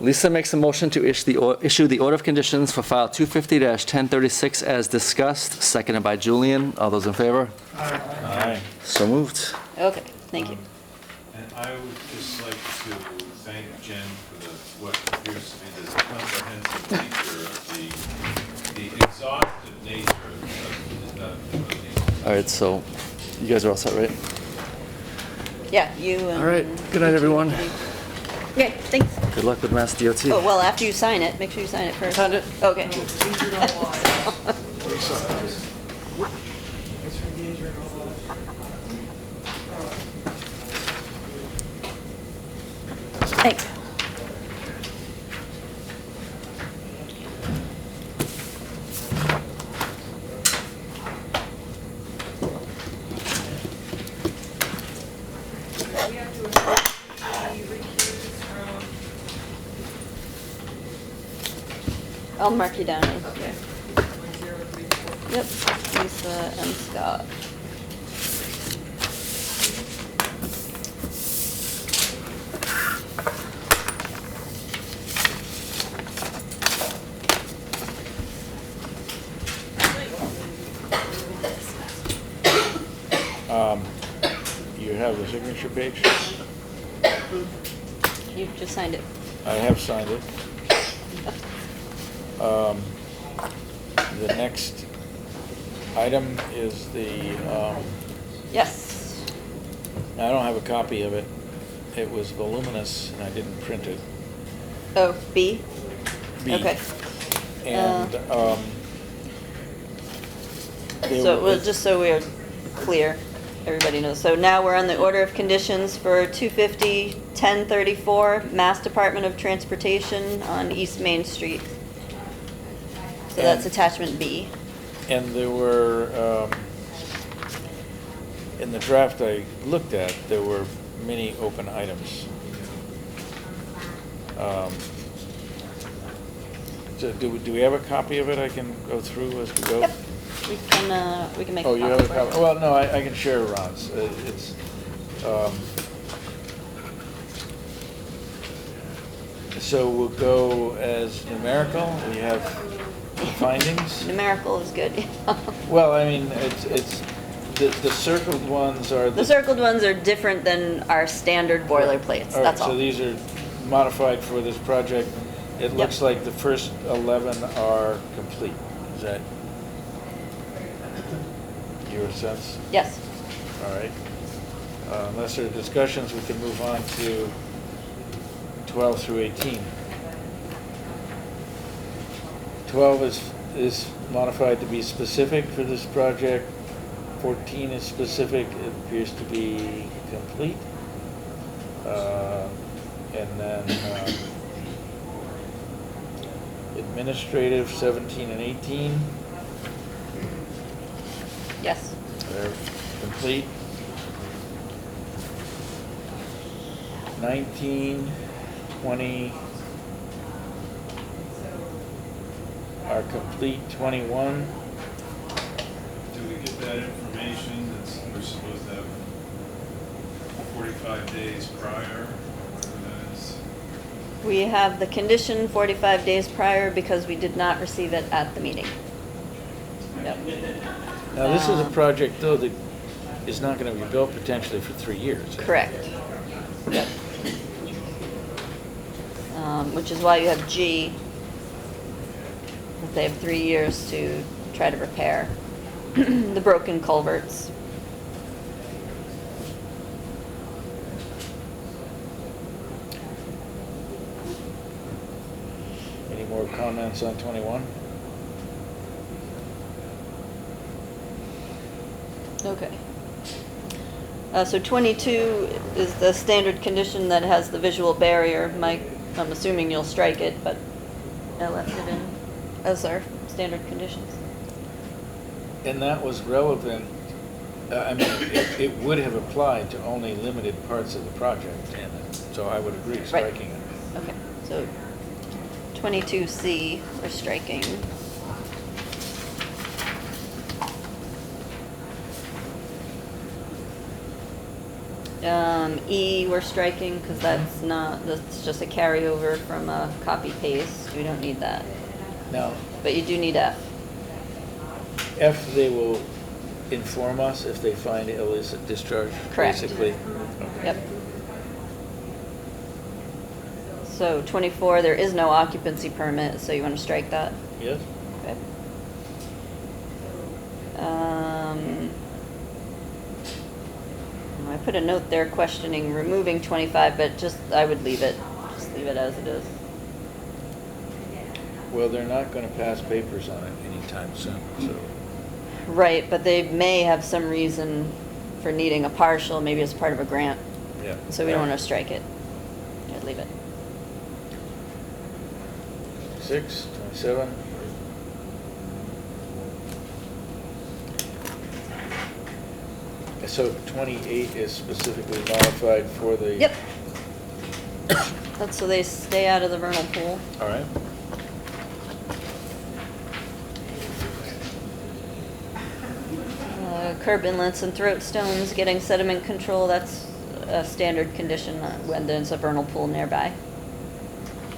Lisa makes a motion to issue the order of conditions for file 250-1036 as discussed, seconded by Julian. All those in favor? Aye. So moved. okay, thank you. And I would just like to thank Jen for what appears to be the comprehensive nature of the exhaustive nature of the. All right, so you guys are all set, right? Yeah, you and. All right, good night, everyone. Okay, thanks. Good luck with Mass DOT. Oh, well, after you sign it, make sure you sign it first. Signed it. Okay. Thanks. We have to officially recuse from I'll mark you down. Okay. 1034. Yep, Lisa and Scott. You have the signature page? You just signed it. I have signed it. The next item is Yes. I don't have a copy of it. It was voluminous and I didn't print it. Oh, B? B. Okay. And They So, were- well, just so we're clear, everybody knows. So now we're on the order of conditions for 250, 1034, Mass Department of Transportation on East Main Street. So that's And- attachment B. And there were, in the draft I looked at, there were many open items. So do we have a copy of it I can go through as we go? Yep, we can make a Oh, copy. you have a for you. copy? Well, no, I can share Ron's. It's, so we'll go as numerical. We have the findings. Numerical is good. Well, I mean, it's, the circled ones are The circled ones are different than our standard boilerplates, All right, that's all. so these are modified for this project. It looks like the first 11 are complete. Is that your sense? Yes. All right. Unless there are discussions, we can move on to 12 through 18. 12 is modified to be specific for this project. 14 is specific, it appears to be complete. And then administrative, 17 and 18, Yes. they're complete. 19, 20 are complete, 21. Do we get that information that's, we're supposed to have 45 days prior? We have the condition 45 days prior because we did not receive it at the meeting. Yep. Now, this is a project, though, that is not going to be built potentially for 3 years. Correct. Yep. Which is why you have G, that they have 3 years to try to repair the broken culverts. Any more comments on 21? Okay. So 22 is the standard condition that has the visual barrier. Mike, I'm assuming you'll strike it, but I left it in as our standard conditions. And that was relevant, I mean, it would have applied to only limited parts of the project, and so I would agree striking it. Okay, so 22C, we're striking. E, we're striking because that's just a carryover from a copy paste. We don't need that. Now, But you do need F. F, they will inform us if they find illicit discharge, Correct. basically? Yep. So 24, there is no occupancy permit, so you want to strike that? Yes? Okay. I put a note there questioning removing 25, but I would leave it. Just leave it as it is. Well, they're not going to pass papers on it anytime soon, so. Right, but they may have some reason for needing a partial, maybe as part of a grant. Yeah. So we don't want to strike it. I'd leave it. 6, 27. So 28 is specifically modified for the. Yep. That's so they stay out of the vernal pool. All right. Curb inlets and throat stones, getting sediment control, that's a standard condition when there's a vernal pool nearby.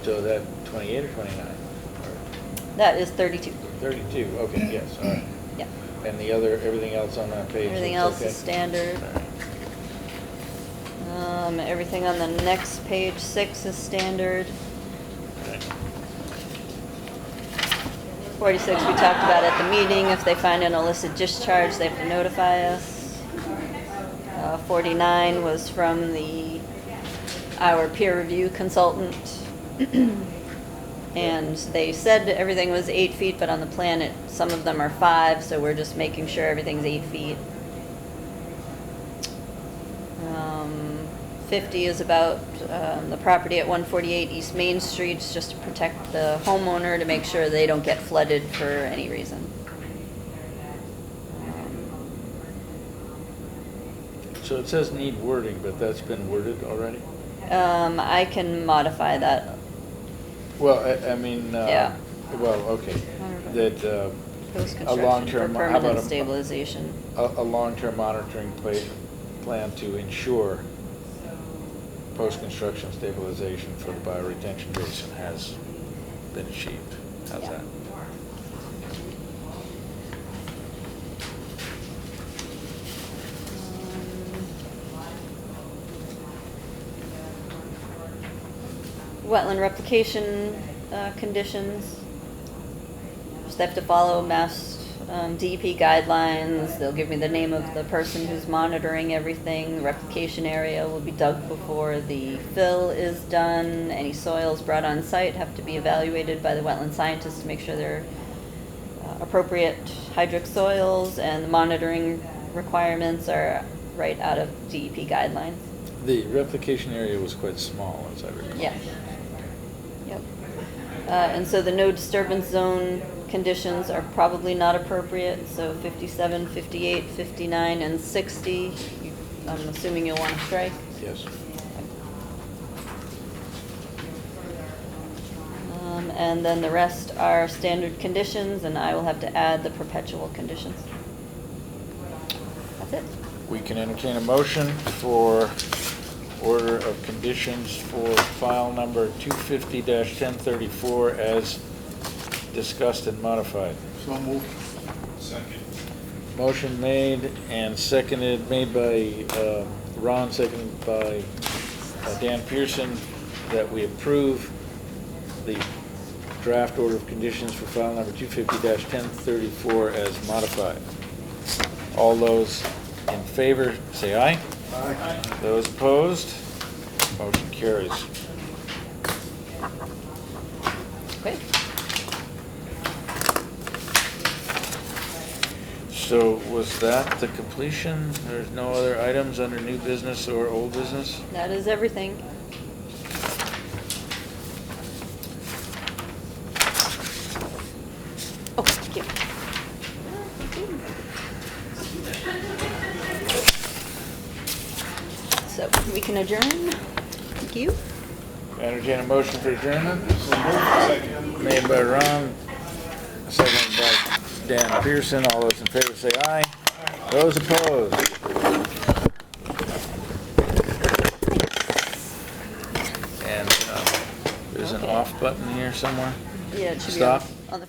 So that 28 or 29? That is 32. 32, okay, yes, all right. Yep. And the other, everything else on that page? Everything looks else okay? is standard. Everything on the next page, 6, is standard. 46, we talked about at the meeting. If they find an illicit discharge, they have to notify us. 49 was from our peer review consultant. And they said everything was 8 feet, but on the plan, some of them are 5, so we're just making sure everything's 8 feet. 50 is about the property at 148 East Main Street, it's just to protect the homeowner, to make sure they don't get flooded for any reason. So it says need wording, but that's been worded already? I can modify that. Well, I mean, Yeah. well, okay, that, a Post-construction long-term, for how about permanent stabilization. a long-term monitoring plan to ensure post-construction stabilization for the bioretention basin has been achieved. How's Yeah. that? Wetland replication conditions. Just have to follow Mass DEP guidelines. They'll give me the name of the person who's monitoring everything. The replication area will be dug before the fill is done. Any soils brought on site have to be evaluated by the wetland scientists to make sure they're appropriate hydric soils, and the monitoring requirements are right out of DEP guidelines. The replication area was quite small, as I recall. Yeah. Yep. And so the no disturbance zone conditions are probably not appropriate, so 57, 58, 59, and 60, I'm assuming you'll want to strike. Yes. And then the rest are standard conditions, and I will have to add the perpetual conditions. That's it. We can entertain a motion for order of conditions for file number 250-1034 as discussed and modified. So moved. Second. Motion made and seconded, made by Ron, seconded by Dan Pearson, that we approve the draft order of conditions for file number 250-1034 as modified. All those in favor, say aye. Aye. Those opposed, motion carries. Okay. So was that the completion? There's no other items under new business or old business? That is everything. Oh, thank you. So we can adjourn. Thank you. Entertain a motion for adjournment? So moved. Second. Made by Ron, seconded by Dan Pearson. All those in favor say aye. Those opposed? And there's an Okay. off button here somewhere. Yeah, it should be Stop. on the front.